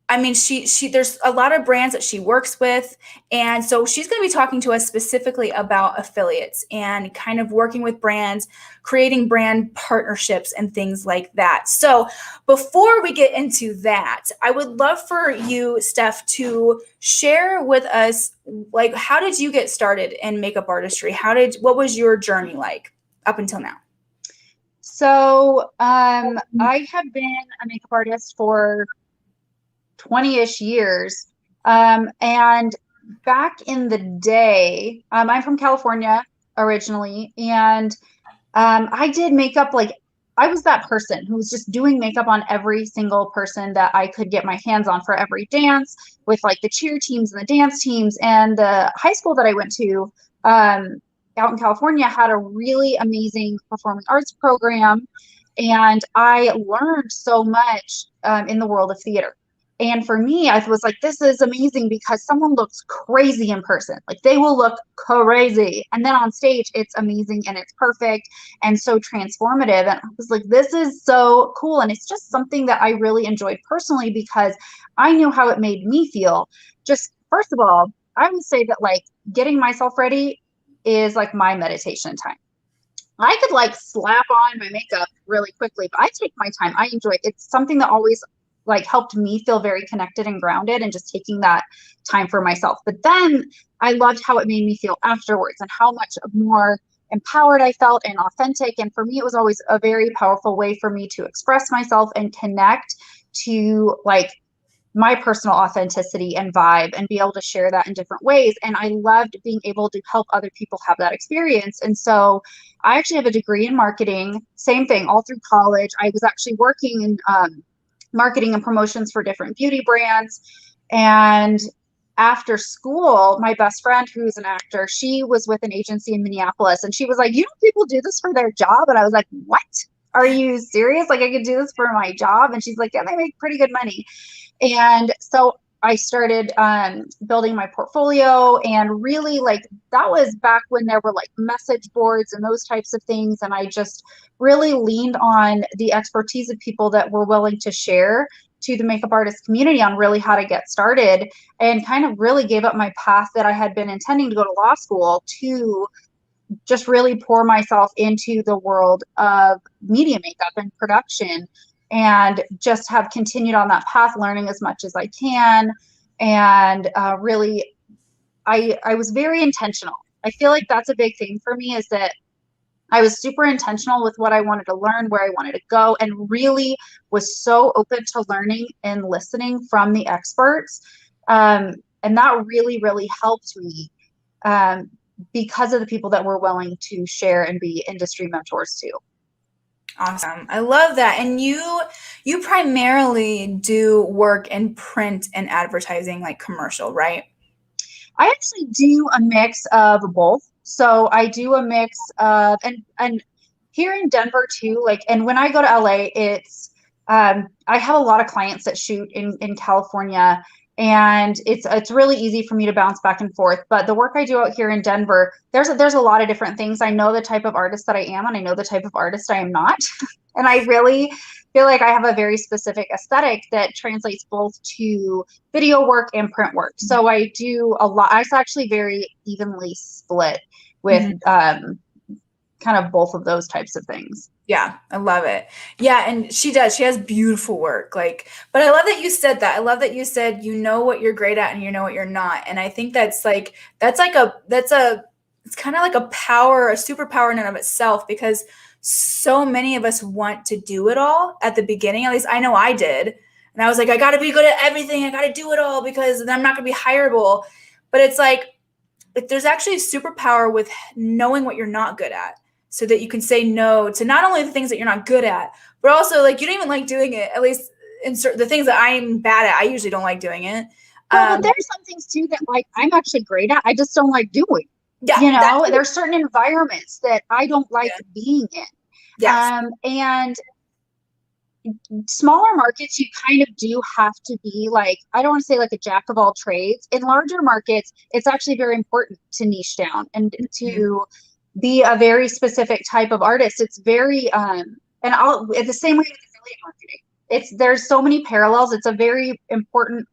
I mean, she there's a lot of brands that she works with, and so she's going to be talking to us specifically about affiliates and kind of working with brands, creating brand partnerships and things like that. So, before we get into that, I would love for you, Steph, to share with us, like, how did you get started in makeup artistry? What was your journey like up until now? So, I have been a makeup artist for 20-ish years. And back in the day, I'm from California originally, and I did makeup like I was that person who was just doing makeup on every single person that I could get my hands on for every dance with like the cheer teams and the dance teams. And the high school that I went to out in California had a really amazing performing arts program. And I learned so much in the world of theater. And for me, I was like, this is amazing because someone looks crazy in person. Like they will look crazy. And then on stage, it's amazing and it's perfect and so transformative. And I was like, this is so cool. And it's just something that I really enjoyed personally because I knew how it made me feel. Just first of all, I would say that like getting myself ready is like my meditation time. I could like slap on my makeup really quickly, but I take my time. I enjoy it. It's something that always like helped me feel very connected and grounded and just taking that time for myself. But then I loved how it made me feel afterwards and how much more empowered I felt and authentic. And for me, it was always a very powerful way for me to express myself and connect to like my personal authenticity and vibe and be able to share that in different ways. And I loved being able to help other people have that experience. And so I actually have a degree in marketing, same thing all through college. I was actually working in marketing and promotions for different beauty brands. And after school, my best friend, who's an actor, she was with an agency in Minneapolis and she was like, you know, people do this for their job. And I was like, what? Are you serious? Like I could do this for my job? And she's like, yeah, they make pretty good money. And so I started building my portfolio and really like that was back when there were like message boards and those types of things. And I just really leaned on the expertise of people that were willing to share to the makeup artist community on really how to get started and kind of really gave up my path that I had been intending to go to law school to just really pour myself into the world of media makeup and production and just have continued on that path, learning as much as I can. And really, I was very intentional. I feel like that's a big thing for me is that I was super intentional with what I wanted to learn, where I wanted to go, and really was so open to learning and listening from the experts. And that really, really helped me because of the people that were willing to share and be industry mentors too. Awesome. I love that. And you primarily do work in print and advertising, like commercial, right? I actually do a mix of both. So I do a mix of and here in Denver too, like and when I go to LA, it's I have a lot of clients that shoot in California and it's really easy for me to bounce back and forth. But the work I do out here in Denver, there's a lot of different things. I know the type of artist that I am, and I know the type of artist I am not. And I really feel like I have a very specific aesthetic that translates both to video work and print work. So I do a lot. It's actually very evenly split with kind of both of those types of things. Yeah, I love it. Yeah, and she does. She has beautiful work. Like, but I love that you said that. I love that you said you know what you're great at and you know what you're not. And I think it's kind of like a power, a superpower in and of itself, because so many of us want to do it all at the beginning. At least I know I did. And I was like, I got to be good at everything. I got to do it all because then I'm not going to be hireable. But it's like there's actually a superpower with knowing what you're not good at, so that you can say no to not only the things that you're not good at, but also like you don't even like doing it. At least in the things that I'm bad at, I usually don't like doing it. Well, but there's some things too that like I'm actually great at. I just don't like doing. Yeah, You know, there's certain environments that I don't like being in. Yes. And smaller markets, you kind of do have to be like, I don't want to say like a jack of all trades. In larger markets, it's actually very important to niche down and to be a very specific type of artist. It's very and I'll the same way with affiliate marketing. There's so many parallels. It's a very important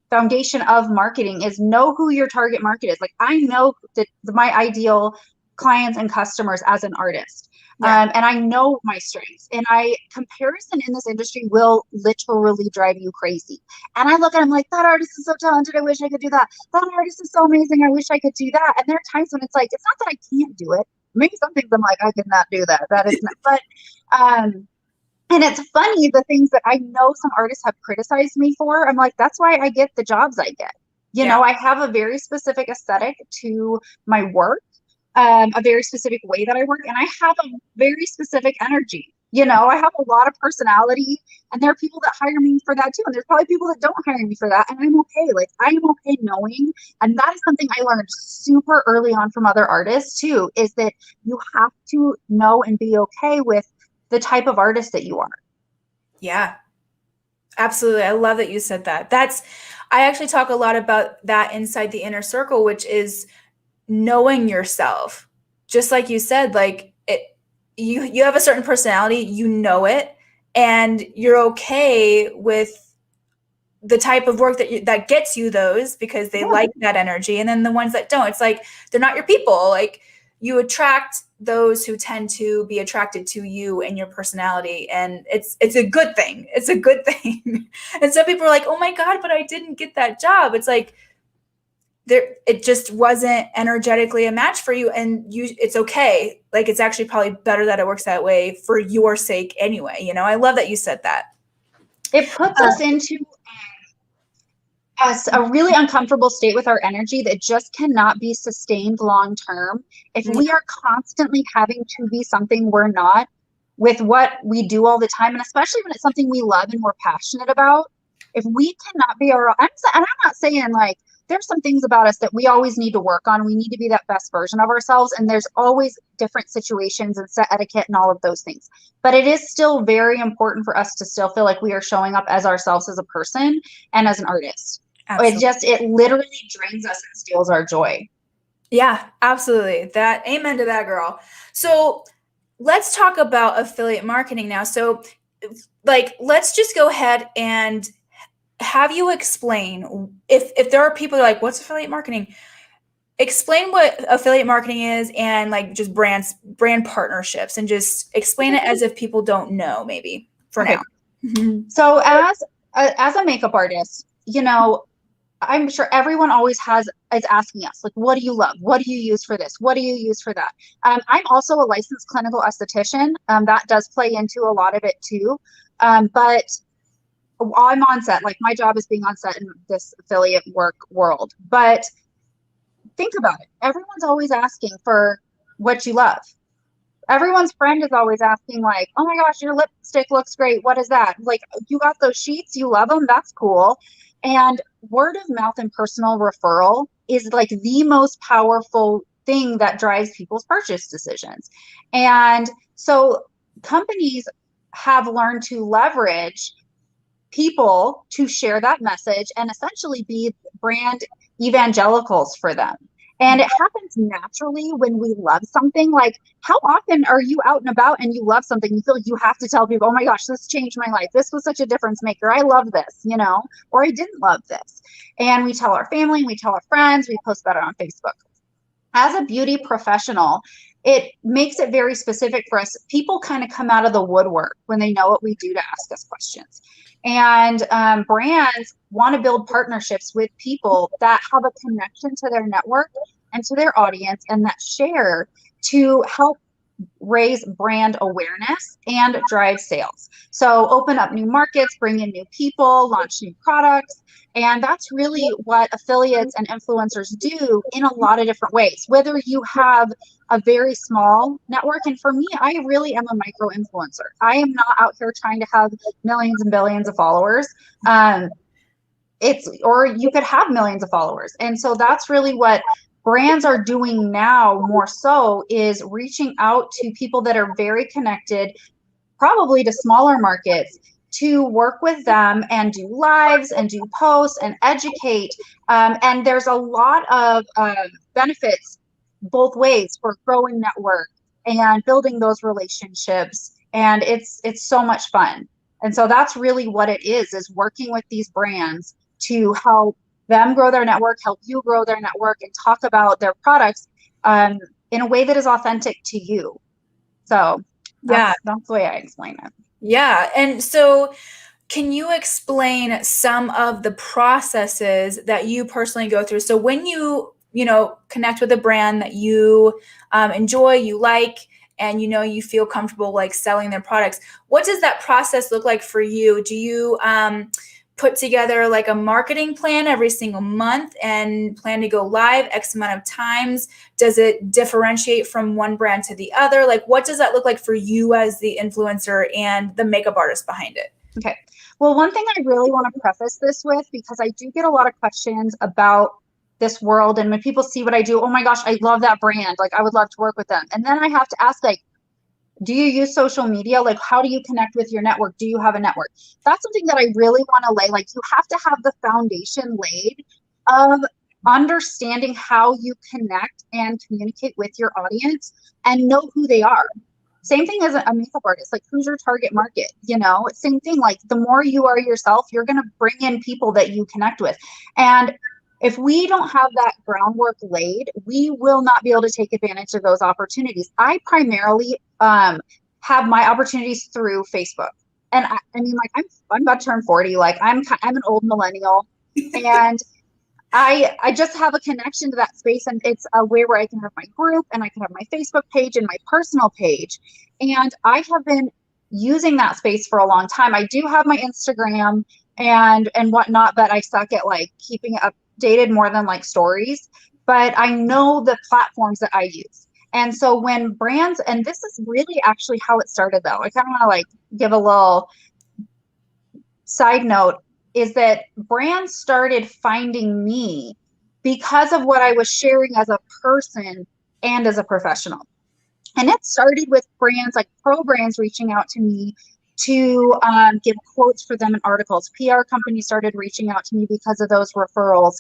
foundation of marketing is know who your target market is. Like I know that my ideal clients and customers as an artist. And I know my strengths, and comparison in this industry will literally drive you crazy. And I look at them like, that artist is so talented. I wish I could do that. That artist is so amazing. I wish I could do that. And there are times when it's like, it's not that I can't do it. Maybe some things I'm like, I cannot do that. That is not, but, and it's funny, the things that I know some artists have criticized me for, I'm like, that's why I get the jobs I get. You know, I have a very specific aesthetic to my work. A very specific way that I work, and I have a very specific energy. You know, I have a lot of personality, and there are people that hire me for that too, and there's probably people that don't hire me for that, and I'm okay. Like I am okay knowing, and that is something I learned super early on from other artists too, is that you have to know and be okay with the type of artist that you are. Yeah, absolutely. I love that you said that. I actually talk a lot about that inside the inner circle, which is knowing yourself. Just like you said, like you have a certain personality, you know it, and you're okay with the type of work that gets you those because they like that energy. And then the ones that don't, it's like they're not your people. Like you attract those who tend to be attracted to you and your personality, and it's a good thing. It's a good thing. And some people are like, oh my God, but I didn't get that job. It's like it just wasn't energetically a match for you, and it's okay. Like it's actually probably better that it works that way for your sake anyway. You know, I love that you said that. It puts us into a really uncomfortable state with our energy that just cannot be sustained long term. If we are constantly having to be something we're not with what we do all the time, and especially when it's something we love and we're passionate about, if we cannot be and I'm not saying like there's some things about us that we always need to work on. We need to be that best version of ourselves. And there's always different situations and set etiquette and all of those things. But it is still very important for us to still feel like we are showing up as ourselves as a person and as an artist. Absolutely. It literally drains us and steals our joy. Yeah, absolutely. Amen to that, girl. So let's talk about affiliate marketing now. So like, let's just go ahead and have you explain if there are people like, what's affiliate marketing? Explain what affiliate marketing is, and like just brand partnerships, and just explain it as if people don't know, maybe for now. So as a makeup artist, you know, I'm sure everyone always is asking us, like, what do you love? What do you use for this? What do you use for that? I'm also a licensed clinical esthetician. That does play into a lot of it too. But I'm on set, like my job is being on set in this affiliate work world. But think about it. Everyone's always asking for what you love. Everyone's friend is always asking like, oh my gosh, your lipstick looks great. What is that? Like, you got those sheets, you love them. That's cool. And word of mouth and personal referral is like the most powerful thing that drives people's purchase decisions. And so companies have learned to leverage people to share that message and essentially be brand evangelicals for them. And it happens naturally when we love something. Like, how often are you out and about and you love something? You feel like you have to tell people, oh my gosh, this changed my life. This was such a difference maker. I love this, you know, or I didn't love this. And we tell our family, we tell our friends, we post about it on Facebook. As a beauty professional, it makes it very specific for us. People kind of come out of the woodwork when they know what we do to ask us questions. And brands want to build partnerships with people that have a connection to their network and to their audience and that share to help raise brand awareness and drive sales. So open up new markets, bring in new people, launch new products. And that's really what affiliates and influencers do in a lot of different ways. Whether you have a very small network, and for me, I really am a micro influencer. I am not out here trying to have millions and billions of followers. Or you could have millions of followers. And so that's really what brands are doing now more so, is reaching out to people that are very connected, probably to smaller markets, to work with them and do lives and do posts and educate. And there's a lot of benefits both ways for growing network and building those relationships. And it's so much fun. And so that's really what it is working with these brands to help them grow their network, help you grow their network, and talk about their products in a way that is authentic to you. So that's the way I explain it. Yeah. And so can you explain some of the processes that you personally go through? So when you connect with a brand that you enjoy, you like, and you feel comfortable like selling their products, what does that process look like for you? Do you put together like a marketing plan every single month and plan to go live X amount of times? Does it differentiate from one brand to the other? Like, what does that look like for you as the influencer and the makeup artist behind it? Okay. Well, one thing I really want to preface this with, because I do get a lot of questions about this world. And when people see what I do, oh my gosh, I love that brand. Like, I would love to work with them. And then I have to ask, like, do you use social media? Like, how do you connect with your network? Do you have a network? That's something that I really want to lay. Like, you have to have the foundation laid of understanding how you connect and communicate with your audience and know who they are. Same thing as a makeup artist. Like, who's your target market? Same thing. Like, the more you are yourself, you're going to bring in people that you connect with. And if we don't have that groundwork laid, we will not be able to take advantage of those opportunities. I primarily have my opportunities through Facebook. And I mean, like, I'm about to turn 40. Like, I'm an old millennial, and I just have a connection to that space, and it's a way where I can have my group and I can have my Facebook page and my personal page. And I have been using that space for a long time. I do have my Instagram and whatnot, but I suck at like keeping it updated more than like stories. But I know the platforms that I use. And so when brands, and this is really actually how it started though, I kind of want to like give a little side note, is that brands started finding me because of what I was sharing as a person and as a professional. And it started with brands, like pro brands, reaching out to me to give quotes for them in articles. PR companies started reaching out to me because of those referrals,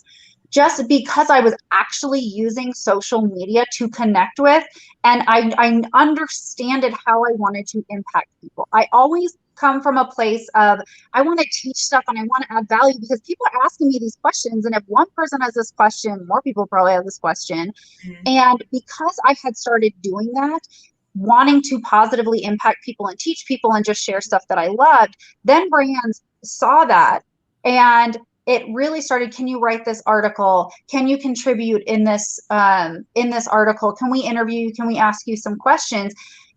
just because I was actually using social media to connect with, and I understood how I wanted to impact people. I always come from a place of, I want to teach stuff and I want to add value, because people are asking me these questions. And if one person has this question, more people probably have this question. And because I had started doing that, wanting to positively impact people and teach people and just share stuff that I loved, then brands saw that, and it really started, can you write this article? Can you contribute in this article? Can we interview you? Can we ask you some questions?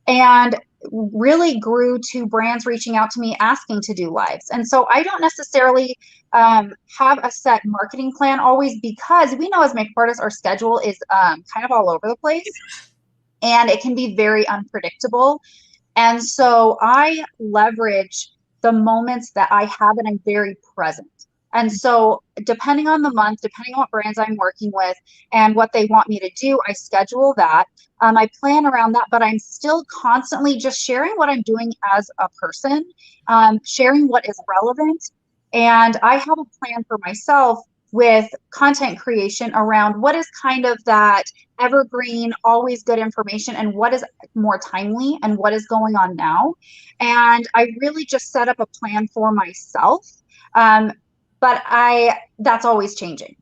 And really grew to brands reaching out to me asking to do lives. And so I don't necessarily have a set marketing plan always, because we know as makeup artists, our schedule is kind of all over the place and it can be very unpredictable. And so I leverage the moments that I have, and I'm very present. And so depending on the month, depending on what brands I'm working with and what they want me to do, I schedule that. I plan around that, but I'm still constantly just sharing what I'm doing as a person, sharing what is relevant, And I have a plan for myself with content creation around what is kind of that evergreen, always good information, and what is more timely and what is going on now. And I really just set up a plan for myself. Um, but that's always changing.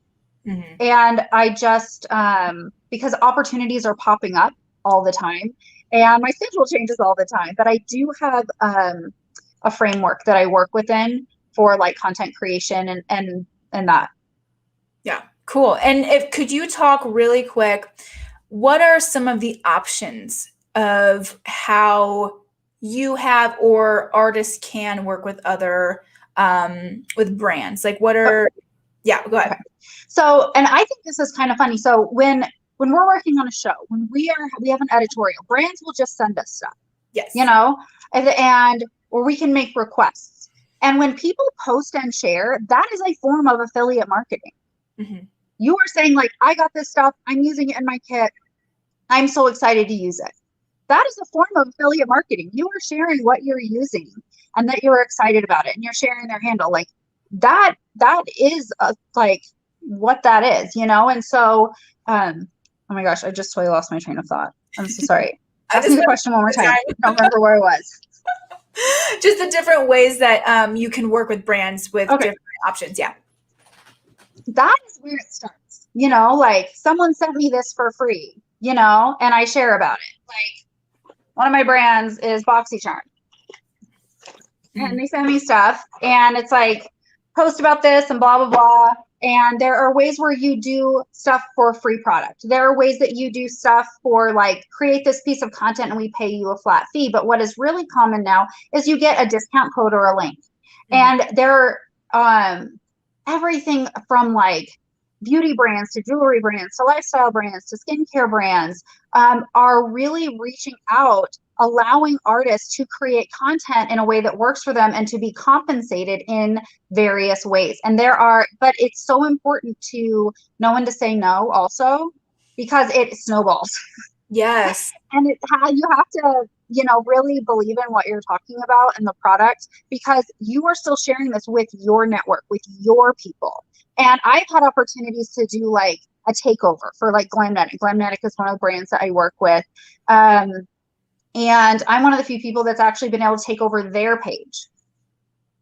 Mm-hmm. And I just, because opportunities are popping up all the time and my schedule changes all the time, but I do have a framework that I work within for like content creation and that. Yeah, cool. And if could you talk really quick, what are some of the options of how you have or artists can work with brands? Like what are yeah, go ahead. Okay. So, and I think this is kind of funny. So when we're working on a show, when we have an editorial, brands will just send us stuff, Yes. you know, and or we can make requests. And when people post and share, that is a form of affiliate marketing. Mm-hmm. You are saying like, I got this stuff, I'm using it in my kit, I'm so excited to use it. That is a form of affiliate marketing. You are sharing what you're using and that you're excited about it, and you're sharing their handle. Like that is like what that is, you know? And so, oh my gosh, I just totally lost my train of thought. I'm so sorry. Ask me the question one more time. I don't remember where it was. Just the different ways that you can work with brands with different options. Yeah. That is where it starts. You know, like someone sent me this for free, you know, and I share about it. Like one of my brands is BoxyCharm. And they send me stuff and it's like post about this and blah blah blah. And there are ways where you do stuff for free product. There are ways that you do stuff for like create this piece of content and we pay you a flat fee. But what is really common now is you get a discount code or a link. And there everything from like beauty brands to jewelry brands to lifestyle brands to skincare brands are really reaching out, allowing artists to create content in a way that works for them and to be compensated in various ways. And but it's so important to know when to say no also, because it snowballs. Yes. And you have to, you know, really believe in what you're talking about and the product, because you are still sharing this with your network, with your people. And I've had opportunities to do like a takeover for like Glamnetic. Glamnetic is one of the brands that I work with. And I'm one of the few people that's actually been able to take over their page.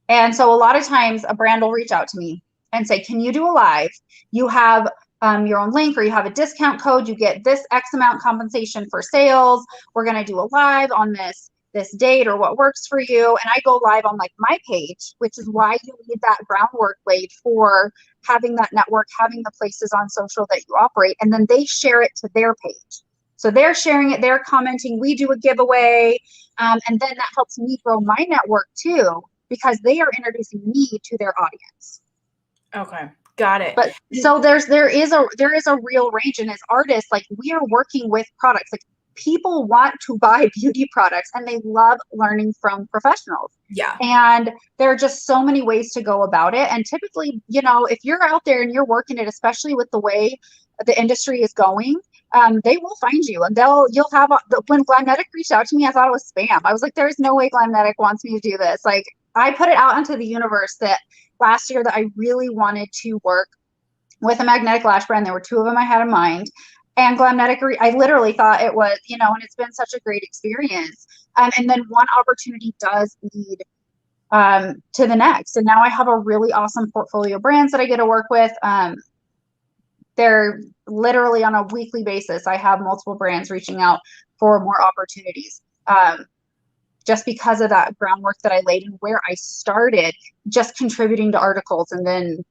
And so a lot of times a brand will reach out to me and say, can you do a live? You have your own link or you have a discount code, you get this X amount compensation for sales. We're going to do a live on this date or what works for you. And I go live on like my page, which is why you need that groundwork laid for having that network, having the places on social that you operate. And then they share it to their page. So they're sharing it, they're commenting, we do a giveaway. And then that helps me grow my network too, because they are introducing me to their audience. Okay. Got it. But so there is a real range, and as artists, like we are working with products. Like people want to buy beauty products and they love learning from professionals. Yeah. And there are just so many ways to go about it. And typically, you know, if you're out there and you're working it, especially with the way the industry is going, they will find you and you'll have when Glamnetic reached out to me, I thought it was spam. I was like, there's no way Glamnetic wants me to do this. Like I put it out into the universe that last year that I really wanted to work with a magnetic lash brand. There were two of them I had in mind. And Glamnetic, I literally thought it was, you know, and it's been such a great experience. And then one opportunity does lead to the next. And now I have a really awesome portfolio of brands that I get to work with. They're literally on a weekly basis. I have multiple brands reaching out for more opportunities. Just because of that groundwork that I laid and where I started, just contributing to articles and then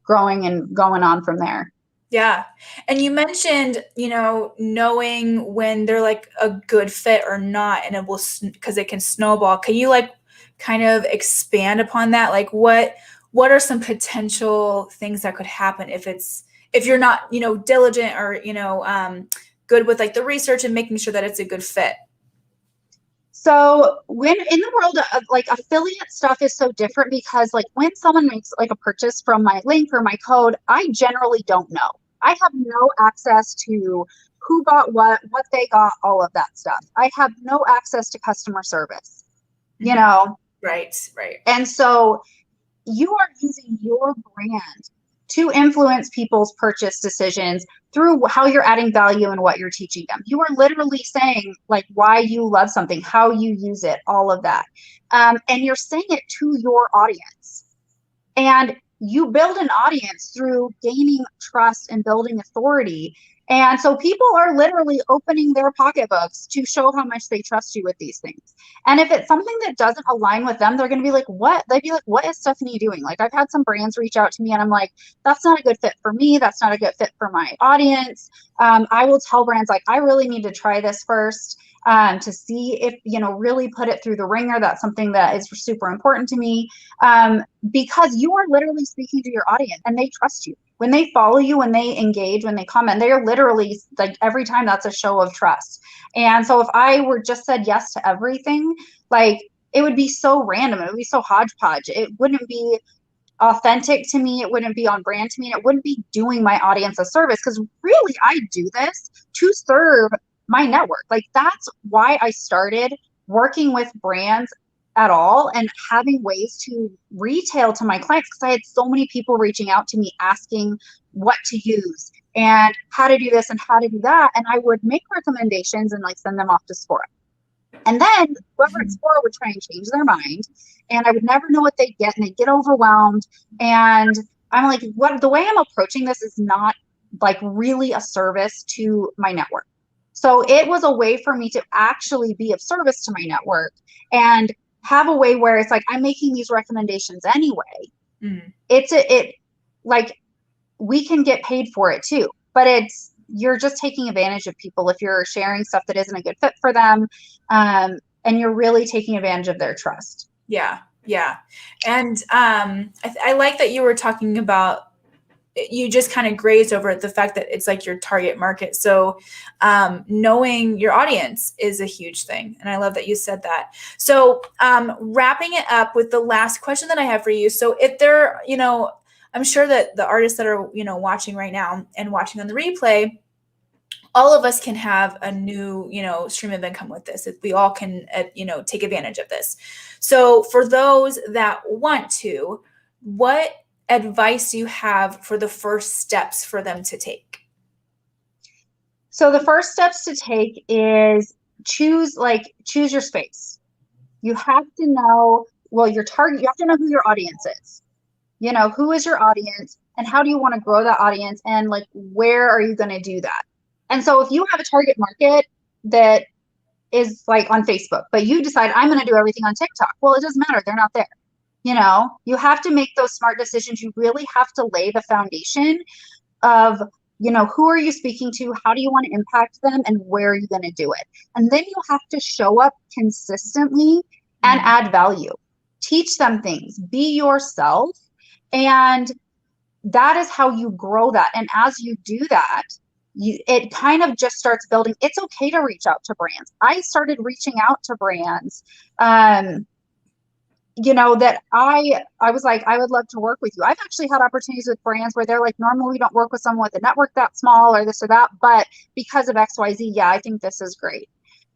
growing and going on from there. Yeah. And you mentioned, you know, knowing when they're like a good fit or not, and it will, because it can snowball. Can you like kind of expand upon that? Like what are some potential things that could happen if you're not, you know, diligent or, you know, good with like the research and making sure that it's a good fit? So when in the world of like affiliate stuff is so different, because like when someone makes like a purchase from my link or my code, I generally don't know. I have no access to who got what they got, all of that stuff. I have no access to customer service, you know? Right. And so you are using your brand to influence people's purchase decisions through how you're adding value and what you're teaching them. You are literally saying like why you love something, how you use it, all of that. And you're saying it to your audience. And you build an audience through gaining trust and building authority. And so people are literally opening their pocketbooks to show how much they trust you with these things. And if it's something that doesn't align with them, they're going to be like, what? They'd be like, what is Stephanie doing? Like, I've had some brands reach out to me and I'm like, that's not a good fit for me. That's not a good fit for my audience. I will tell brands like, I really need to try this first. To see if, really put it through the ringer. That's something that is super important to me, because you are literally speaking to your audience and they trust you. When they follow you, when they engage, when they comment, they are literally like every time that's a show of trust. And so if I were just said yes to everything, like it would be so random. It would be so hodgepodge. It wouldn't be authentic to me. It wouldn't be on brand to me. And it wouldn't be doing my audience a service, because really I do this to serve my network. Like that's why I started working with brands at all and having ways to retail to my clients, because I had so many people reaching out to me asking what to use and how to do this and how to do that. And I would make recommendations and like send them off to Sephora. And then whoever at Sephora would try and change their mind, and I would never know what they'd get, and they'd get overwhelmed. And I'm like, what the way I'm approaching this is not like really a service to my network. So it was a way for me to actually be of service to my network and have a way where it's like I'm making these recommendations anyway. It like we can get paid for it too, but you're just taking advantage of people if you're sharing stuff that isn't a good fit for them, and you're really taking advantage of their trust. Yeah. And I like that you were talking about, you just kind of grazed over the fact that it's like your target market. So knowing your audience is a huge thing. And I love that you said that. So wrapping it up with the last question that I have for you. So if there, I'm sure that the artists that are, watching right now and watching on the replay, all of us can have a new, stream of income with this. If we all can, take advantage of this. So for those that want to, what advice do you have for the first steps for them to take? So the first steps to take is choose your space. You have to know, your target, you have to know who your audience is. Who is your audience and how do you want to grow that audience, and like, where are you going to do that? And so if you have a target market that is like on Facebook, but you decide I'm going to do everything on TikTok, well, it doesn't matter. They're not there. You have to make those smart decisions. You really have to lay the foundation of, who are you speaking to? How do you want to impact them? And where are you going to do it? And then you have to show up consistently and add value. Teach them things. Be yourself. And that is how you grow that. And as you do that, it kind of just starts building. It's okay to reach out to brands. I started reaching out to brands, that I was like, I would love to work with you. I've actually had opportunities with brands where they're like, normally we don't work with someone with a network that small or this or that, but because of XYZ, yeah, I think this is great.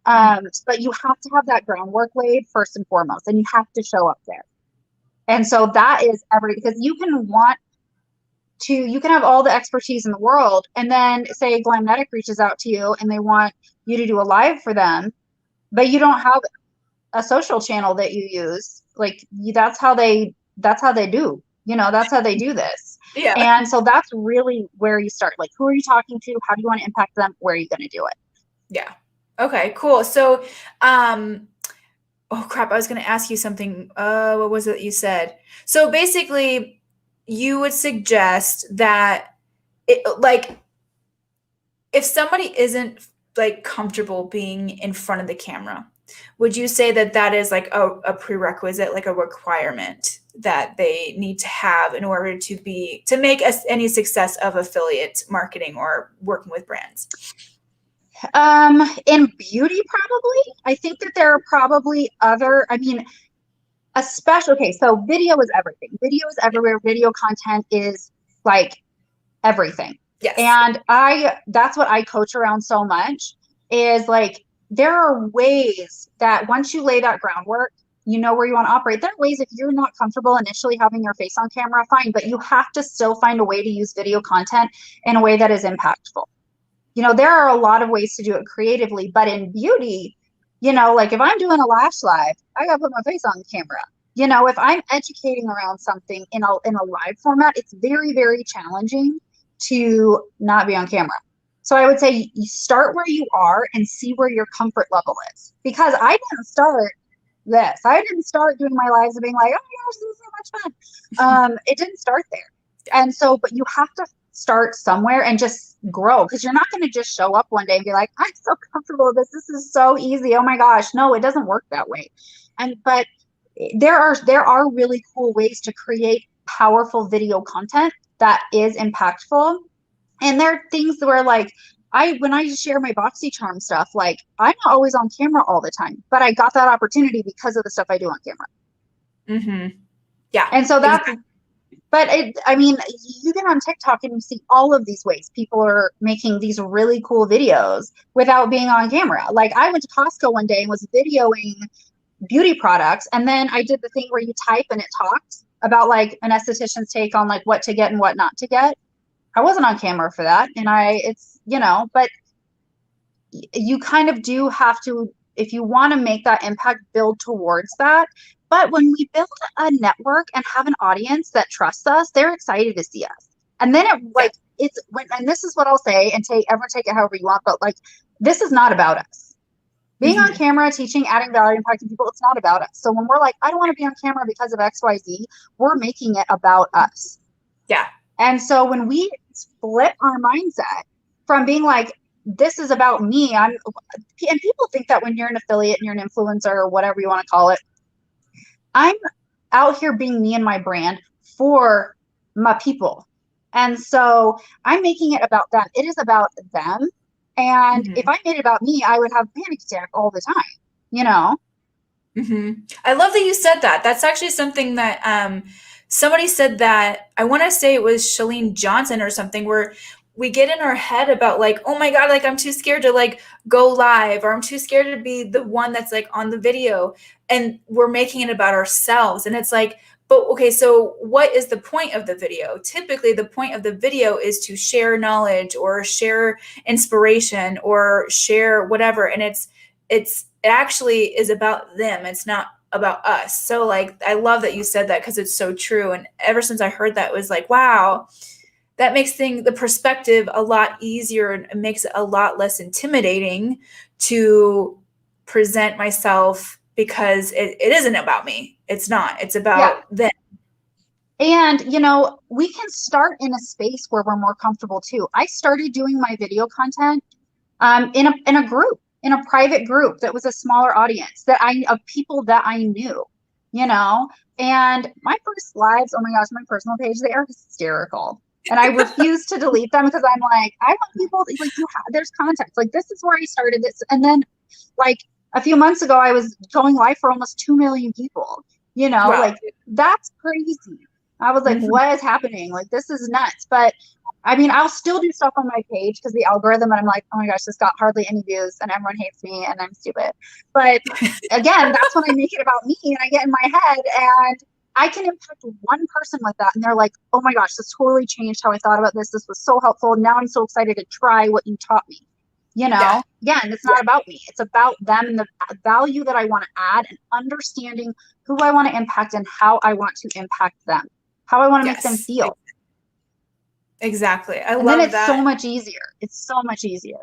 But you have to have that groundwork laid first and foremost, and you have to show up there. And so that is because you can have all the expertise in the world, and then say Glamnetic reaches out to you and they want you to do a live for them, but you don't have a social channel that you use. Like that's how they do, that's how they do this. Yeah. And so that's really where you start. Like, who are you talking to? How do you want to impact them? Where are you going to do it? Yeah. Okay, cool. So, oh crap, I was going to ask you something. What was it you said? So basically you would suggest that if somebody isn't like comfortable being in front of the camera, would you say that is like a prerequisite, like a requirement that they need to have in order to make any success of affiliate marketing or working with brands? In beauty, probably. I think that there are probably okay, so video is everything. Video is everywhere. Video content is like everything. Yes. And that's what I coach around so much, is like, there are ways that once you lay that groundwork, you know where you want to operate. There are ways if you're not comfortable initially having your face on camera, fine, but you have to still find a way to use video content in a way that is impactful. You know, there are a lot of ways to do it creatively, but in beauty, you know, like if I'm doing a lash live, I gotta put my face on camera. You know, if I'm educating around something in a live format, it's very, very challenging to not be on camera. So I would say you start where you are and see where your comfort level is. Because I didn't start this. I didn't start doing my lives and being like, oh my gosh, this is so much fun. It didn't start there. And so, but you have to start somewhere and just grow, because you're not going to just show up one day and be like, I'm so comfortable with this. This is so easy. Oh my gosh. No, it doesn't work that way. But there are really cool ways to create powerful video content that is impactful. And there are things where like when I share my BoxyCharm stuff, like I'm not always on camera all the time, but I got that opportunity because of the stuff I do on camera. Mm-hmm. Yeah. And so I mean, you get on TikTok and you see all of these ways people are making these really cool videos without being on camera. Like I went to Costco one day and was videoing beauty products. And then I did the thing where you type and it talks about like an esthetician's take on like what to get and what not to get. I wasn't on camera for that. And but you kind of do have to, if you want to make that impact, build towards that. But when we build a network and have an audience that trusts us, they're excited to see us. And then and this is what I'll say, and everyone take it however you want, but like, this is not about us. Being on camera, teaching, adding value, impacting people, it's not about us. So when we're like, I don't want to be on camera because of XYZ, we're making it about us. Yeah. And so when we flip our mindset from being like, this is about me, and people think that when you're an affiliate and you're an influencer or whatever you want to call it, I'm out here being me and my brand for my people. And so I'm making it about them. It is about them. And if I made it about me, I would have a panic attack all the time, you know? I love that you said that. That's actually something that somebody said, that I want to say it was Shalene Johnson or something, where we get in our head about like, oh my God, like I'm too scared to like go live, or I'm too scared to be the one that's like on the video, and we're making it about ourselves. And it's like, but okay, so what is the point of the video? Typically the point of the video is to share knowledge or share inspiration or share whatever. And it actually is about them. It's not about us. So like, I love that you said that, because it's so true. And ever since I heard that, it was like, wow, that makes the perspective a lot easier, and it makes it a lot less intimidating to present myself, because it isn't about me. It's not. It's about them. And, we can start in a space where we're more comfortable too. I started doing my video content in a group, in a private group that was a smaller audience of people that I knew, and my first lives, oh my gosh, my personal page, they are hysterical. And I refuse to delete them, because I'm like, I want people to, like, there's context. Like, this is where I started this. And then like a few months ago, I was going live for almost 2 million people, wow. Like that's crazy. I was like, what is happening? Like, this is nuts. But I mean, I'll still do stuff on my page because the algorithm, and I'm like, oh my gosh, this got hardly any views and everyone hates me and I'm stupid. But again, that's when I make it about me and I get in my head and I can impact one person with that. And they're like, oh my gosh, this totally changed how I thought about this. This was so helpful. Now I'm so excited to try what you taught me. Again, it's not about me. It's about them and the value that I want to add, and understanding who I want to impact and how I want to impact them, how I want to make them feel. Exactly. I love that. And then it's so much easier. It's so much easier.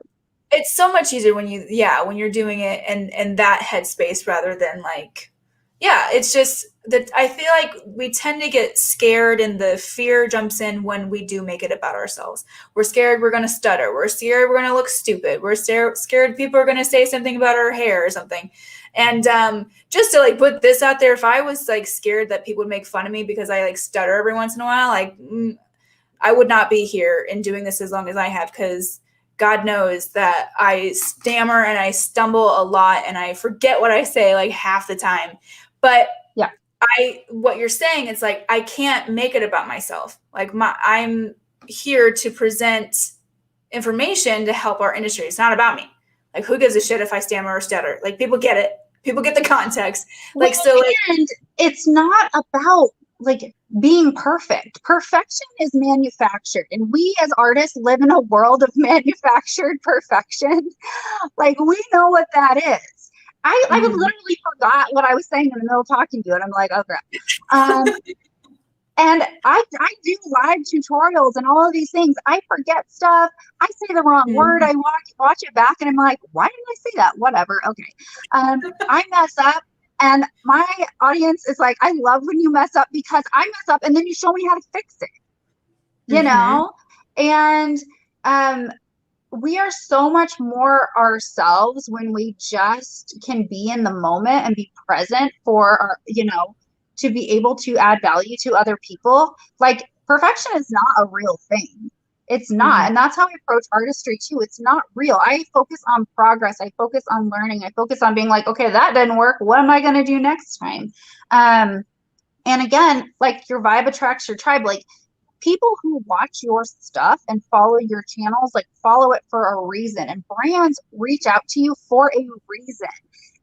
It's so much easier when you're doing it in that headspace, rather than like, it's just that I feel like we tend to get scared, and the fear jumps in when we do make it about ourselves. We're scared we're going to stutter. We're scared we're going to look stupid. We're scared people are going to say something about our hair or something. And just to like put this out there, if I was like scared that people would make fun of me because I like stutter every once in a while, like I would not be here and doing this as long as I have, because God knows that I stammer and I stumble a lot and I forget what I say like half the time. But what you're saying is like, I can't make it about myself. Like I'm here to present information to help our industry. It's not about me. Like, who gives a shit if I stammer or stutter? Like, people get it. People get the context. Well, Like, so like, and it's not about like being perfect. Perfection is manufactured, and we as artists live in a world of manufactured perfection. Like we know what that is. I mhm. literally forgot what I was saying in the middle of talking to you, and I'm like, oh crap. Um, and I do live tutorials and all of these things. I forget stuff. I say the wrong word. Mhm. I watch it back and I'm like, why did I say that? Whatever. Okay. I mess up and my audience is like, I love when you mess up because I mess up and then you show me how to fix it, you Mhm. know? And um, we are so much more ourselves when we just can be in the moment and be present for our, to be able to add value to other people. Like perfection is not a real thing. It's not. Mhm. And that's how I approach artistry too. It's not real. I focus on progress. I focus on learning. I focus on being like, okay, that didn't work. What am I going to do next time? Um, and again, like your vibe attracts your tribe. Like people who watch your stuff and follow your channels like follow it for a reason, and brands reach out to you for a reason,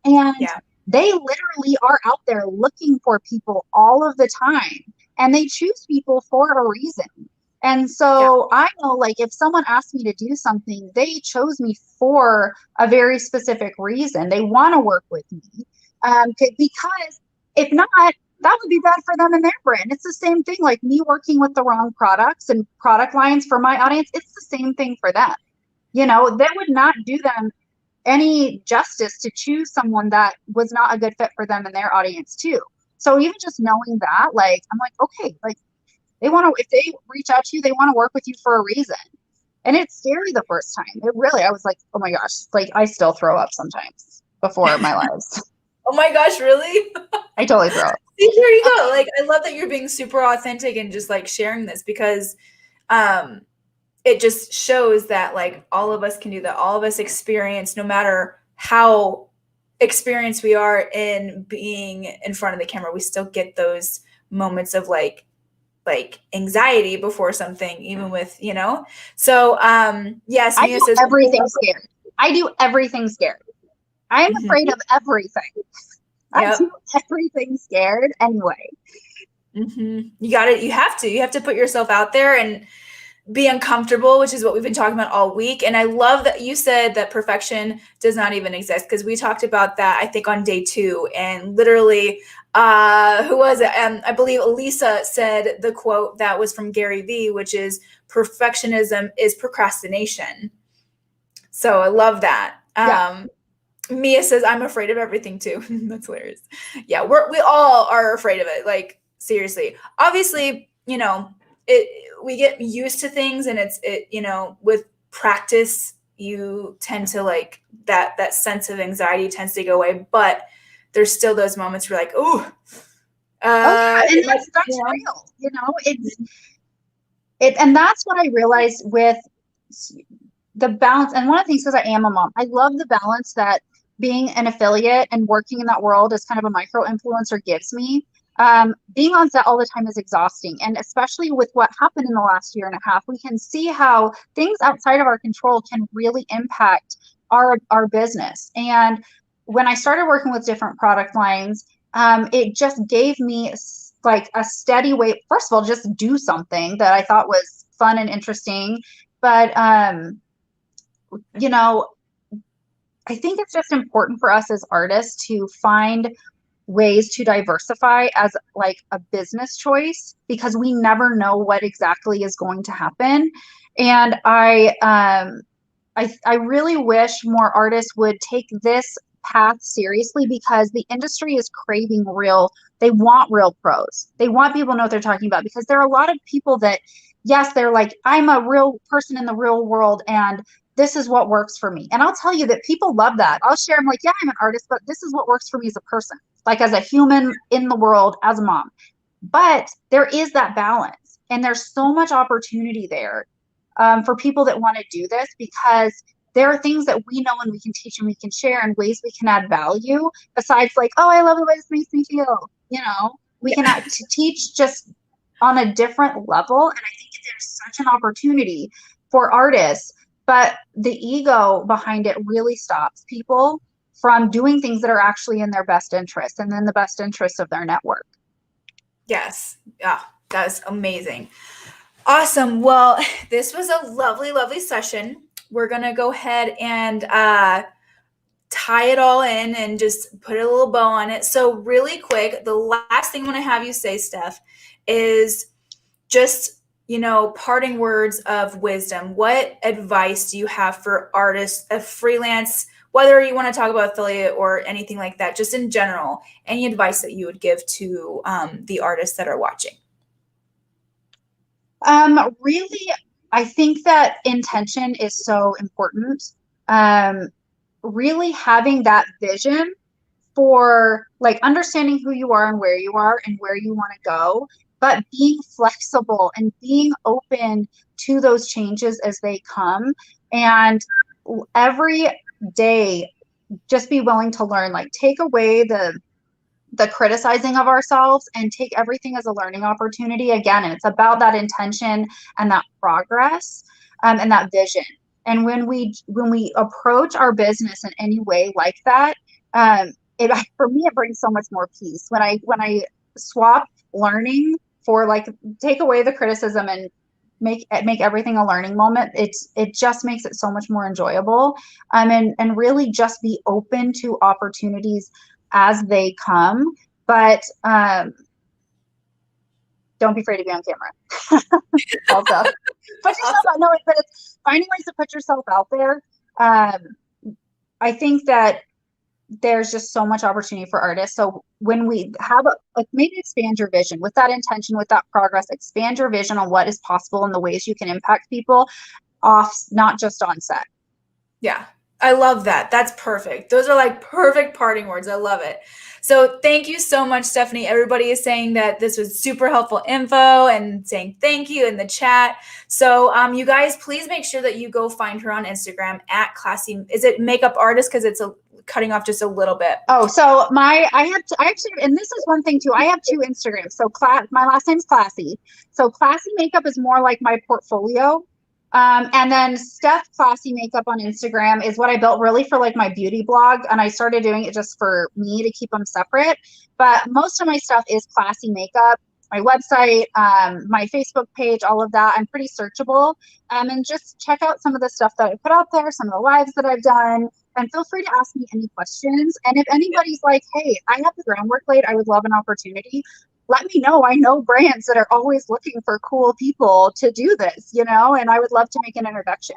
and Yeah. they literally are out there looking for people all of the time, and they choose people for a reason. And Yeah. so I know, like, if someone asked me to do something, they chose me for a very specific reason. They want to work with me, because if not, that would be bad for them and their brand. It's the same thing like me working with the wrong products and product lines for my audience. It's the same thing for them. That would not do them any justice to choose someone that was not a good fit for them and their audience too. So even just knowing that, like, I'm like, okay, like they want to, if they reach out to you, they want to work with you for a reason. And it's scary the first time. It really, I was like, oh my gosh, like I still throw up sometimes before my lives. Oh my gosh, really? I totally throw up. See, here you go. Like, I love that you're being super authentic and just like sharing this because um it just shows that like all of us can do that. All of us experience, no matter how experienced we are in being in front of the camera, we still get those moments of like anxiety before something, even with, So yes, I Mia do says everything scared. I do everything scared. I am Mhm. afraid of everything. I Yep. do everything scared anyway. You got it. You have to put yourself out there and be uncomfortable, which is what we've been talking about all week. And I love that you said that perfection does not even exist, because we talked about that, I think, on day 2. And literally, who was it? I believe Elisa said the quote that was from Gary Vee, which is perfectionism is procrastination. So I love that. Yeah. Mia says, I'm afraid of everything too. That's hilarious. Yeah, we all are afraid of it. Like, seriously. Obviously, we get used to things, and with practice, you tend to like that sense of anxiety tends to go away, but there's still those moments where you're like, oh, Oh yeah, and it might, that's real. And that's what I realized with the balance. And one of the things, because I am a mom, I love the balance that being an affiliate and working in that world as kind of a micro influencer gives me. Being on set all the time is exhausting. And especially with what happened in the last year and a half, we can see how things outside of our control can really impact our business. And when I started working with different product lines, it just gave me like a steady way. First of all, just do something that I thought was fun and interesting. But you know, I think it's just important for us as artists to find ways to diversify as like a business choice, because we never know what exactly is going to happen. And I really wish more artists would take this path seriously, because the industry is craving real, they want real pros. They want people to know what they're talking about, because there are a lot of people that, yes, they're like, I'm a real person in the real world and this is what works for me. And I'll tell you that people love that. I'll share, I'm like, yeah, I'm an artist, but this is what works for me as a person, like as a human in the world, as a mom. But there is that balance, and there's so much opportunity there, for people that want to do this, because there are things that we know and we can teach and we can share, and ways we can add value besides like, oh, I love the way this makes me feel. We can teach just on a different level. And I think there's such an opportunity for artists, but the ego behind it really stops people. from doing things that are actually in their best interest and in the best interest of their network. Yes. Yeah, that's amazing. Awesome. Well, this was a lovely, lovely session. We're going to go ahead and tie it all in and just put a little bow on it. So really quick, the last thing I want to have you say, Steph, is just, parting words of wisdom. What advice do you have for artists, a freelance, whether you want to talk about affiliate or anything like that, just in general, any advice that you would give to the artists that are watching? Really, I think that intention is so important. Really having that vision for like understanding who you are and where you are and where you want to go, but being flexible and being open to those changes as they come. And every day, just be willing to learn, like take away the criticizing of ourselves and take everything as a learning opportunity again. And it's about that intention and that progress, and that vision. And when we approach our business in any way like that, it for me it brings so much more peace when I swap learning for like take away the criticism and make everything a learning moment. It just makes it so much more enjoyable, and really just be open to opportunities as they come, but don't be afraid to be on camera. Also, put yourself out. No, but it's finding ways to put yourself out there. I think that there's just so much opportunity for artists. So when we have like maybe expand your vision with that intention, with that progress, expand your vision on what is possible and the ways you can impact people off, not just on set. Yeah, I love that. That's perfect. Those are like perfect parting words. I love it. So thank you so much, Stephanie. Everybody is saying that this was super helpful info and saying thank you in the chat. So you guys, please make sure that you go find her on Instagram at Classy. Is it Makeup Artist? Because it's cutting off just a little bit. Oh, so I actually, and this is one thing too, I have two Instagrams. So my last name's Classy. So Classy Makeup is more like my portfolio. And then Steph Classy Makeup on Instagram is what I built really for like my beauty blog. And I started doing it just for me to keep them separate. But most of my stuff is Classy Makeup, my website, my Facebook page, all of that. I'm pretty searchable. And just check out some of the stuff that I put out there, some of the lives that I've done. And feel free to ask me any questions. And if anybody's like, hey, I have the groundwork laid, I would love an opportunity, let me know. I know brands that are always looking for cool people to do this, and I would love to make an introduction.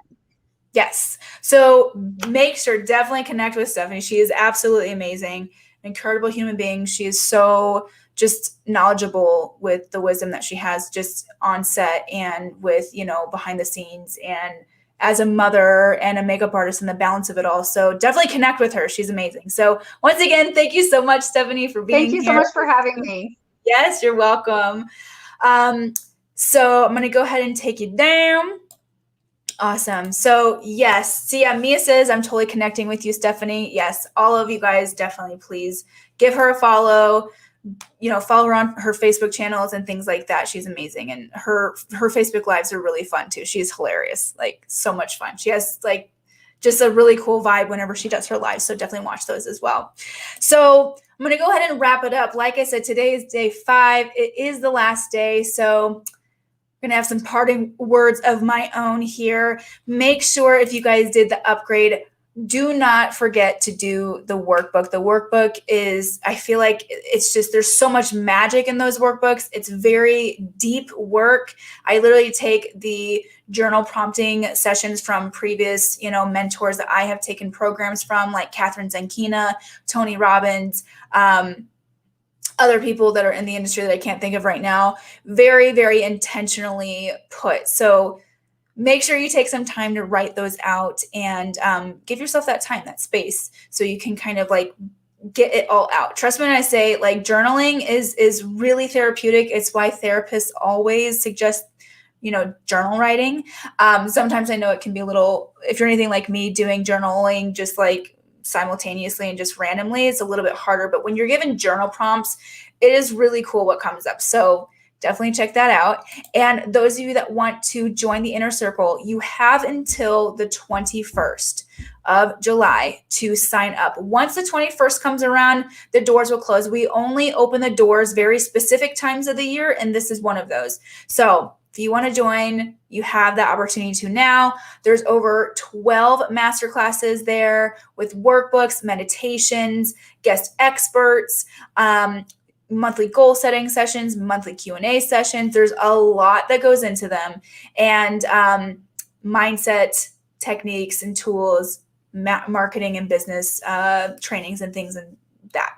Yes. So make sure, definitely connect with Stephanie. She is absolutely amazing, incredible human being. She is so just knowledgeable with the wisdom that she has just on set and with, behind the scenes and as a mother and a makeup artist and the balance of it all. So definitely connect with her. She's amazing. So once again, thank you so much, Stephanie, for being here. Thank you so much for having me. Yes, you're welcome. So I'm going to go ahead and take you down. Awesome. So yes. So yeah, Mia says, I'm totally connecting with you, Stephanie. Yes. All of you guys definitely please give her a follow, follow her on her Facebook channels and things like that. She's amazing. And her Facebook lives are really fun too. She's hilarious. Like so much fun. She has like just a really cool vibe whenever she does her lives. So definitely watch those as well. So I'm going to go ahead and wrap it up. Like I said, today is day 5. It is the last day. So I'm going to have some parting words of my own here. Make sure if you guys did the upgrade, do not forget to do the workbook. The workbook is, I feel like it's just, there's so much magic in those workbooks. It's very deep work. I literally take the journal prompting sessions from previous, mentors that I have taken programs from, like Catherine Zankina, Tony Robbins, other people that are in the industry that I can't think of right now. Very, very intentionally put. So make sure you take some time to write those out and give yourself that time, that space, so you can kind of like get it all out. Trust me when I say like journaling is really therapeutic. It's why therapists always suggest, journal writing. Sometimes I know it can be a little, if you're anything like me, doing journaling just like simultaneously and just randomly, it's a little bit harder. But when you're given journal prompts, it is really cool what comes up. So definitely check that out. And those of you that want to join the inner circle, you have until the 21st of July to sign up. Once the 21st comes around, the doors will close. We only open the doors very specific times of the year, and this is one of those. So if you want to join, you have that opportunity to now. There's over 12 masterclasses there with workbooks, meditations, guest experts, monthly goal setting sessions, monthly Q&A sessions. There's a lot that goes into them, and mindset techniques and tools, marketing and business trainings and things and that.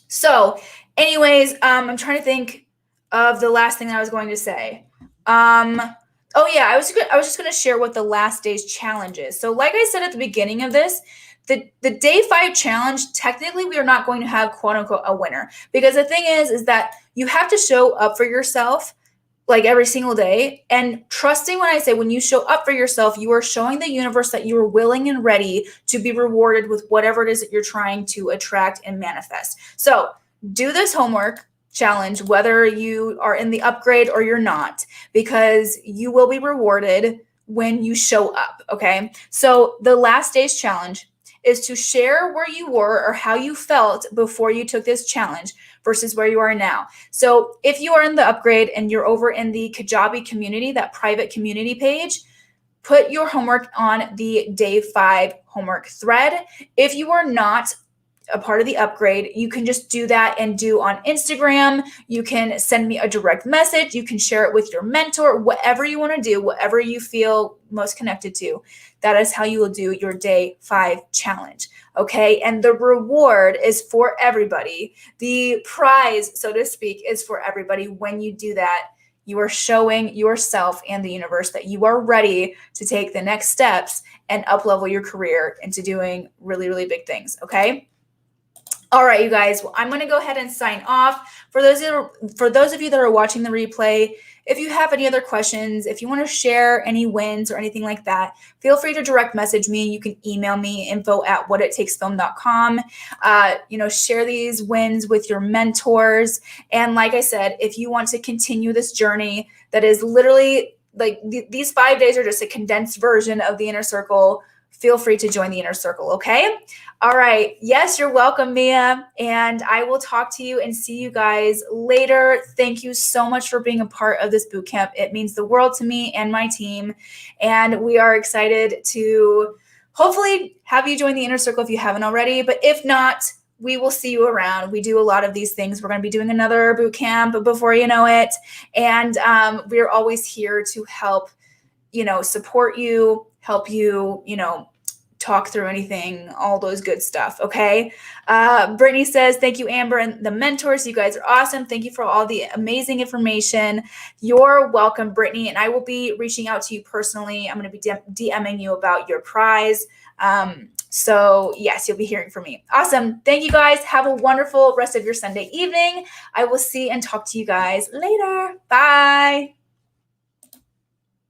So anyways, I'm trying to think of the last thing that I was going to say. Oh yeah, I was just going to share what the last day's challenge is. So like I said at the beginning of this, the day 5 challenge, technically we are not going to have quote unquote a winner, because the thing is that you have to show up for yourself like every single day, and trusting when I say when you show up for yourself, you are showing the universe that you are willing and ready to be rewarded with whatever it is that you're trying to attract and manifest. So do this homework challenge, whether you are in the upgrade or you're not, because you will be rewarded when you show up. Okay. So the last day's challenge is to share where you were or how you felt before you took this challenge versus where you are now. So if you are in the upgrade and you're over in the Kajabi community, that private community page, put your homework on the day 5 homework thread. If you are not a part of the upgrade, you can just do that and do on Instagram. You can send me a direct message. You can share it with your mentor, whatever you want to do, whatever you feel most connected to. That is how you will do your day 5 challenge. Okay. And the reward is for everybody. The prize, so to speak, is for everybody. When you do that, you are showing yourself and the universe that you are ready to take the next steps and up-level your career into doing really, really big things. Okay. All right, you guys, well, I'm going to go ahead and sign off. For those of you that are watching the replay, if you have any other questions, if you want to share any wins or anything like that, feel free to direct message me. You can email me, info@whaittakesfilm.com. Share these wins with your mentors. And like I said, if you want to continue this journey that is literally like these 5 days are just a condensed version of the inner circle, feel free to join the inner circle. Okay. All right. Yes, you're welcome, Mia. And I will talk to you and see you guys later. Thank you so much for being a part of this bootcamp. It means the world to me and my team. And we are excited to hopefully have you join the inner circle if you haven't already. But if not, we will see you around. We do a lot of these things. We're going to be doing another bootcamp before you know it. And we're always here to help, support you, help you, talk through anything, all those good stuff. Okay. Brittany says, thank you, Amber, and the mentors. You guys are awesome. Thank you for all the amazing information. You're welcome, Brittany. And I will be reaching out to you personally. I'm going to be DMing you about your prize. So yes, you'll be hearing from me. Awesome. Thank you guys. Have a wonderful rest of your Sunday evening. I will see and talk to you guys later. Bye.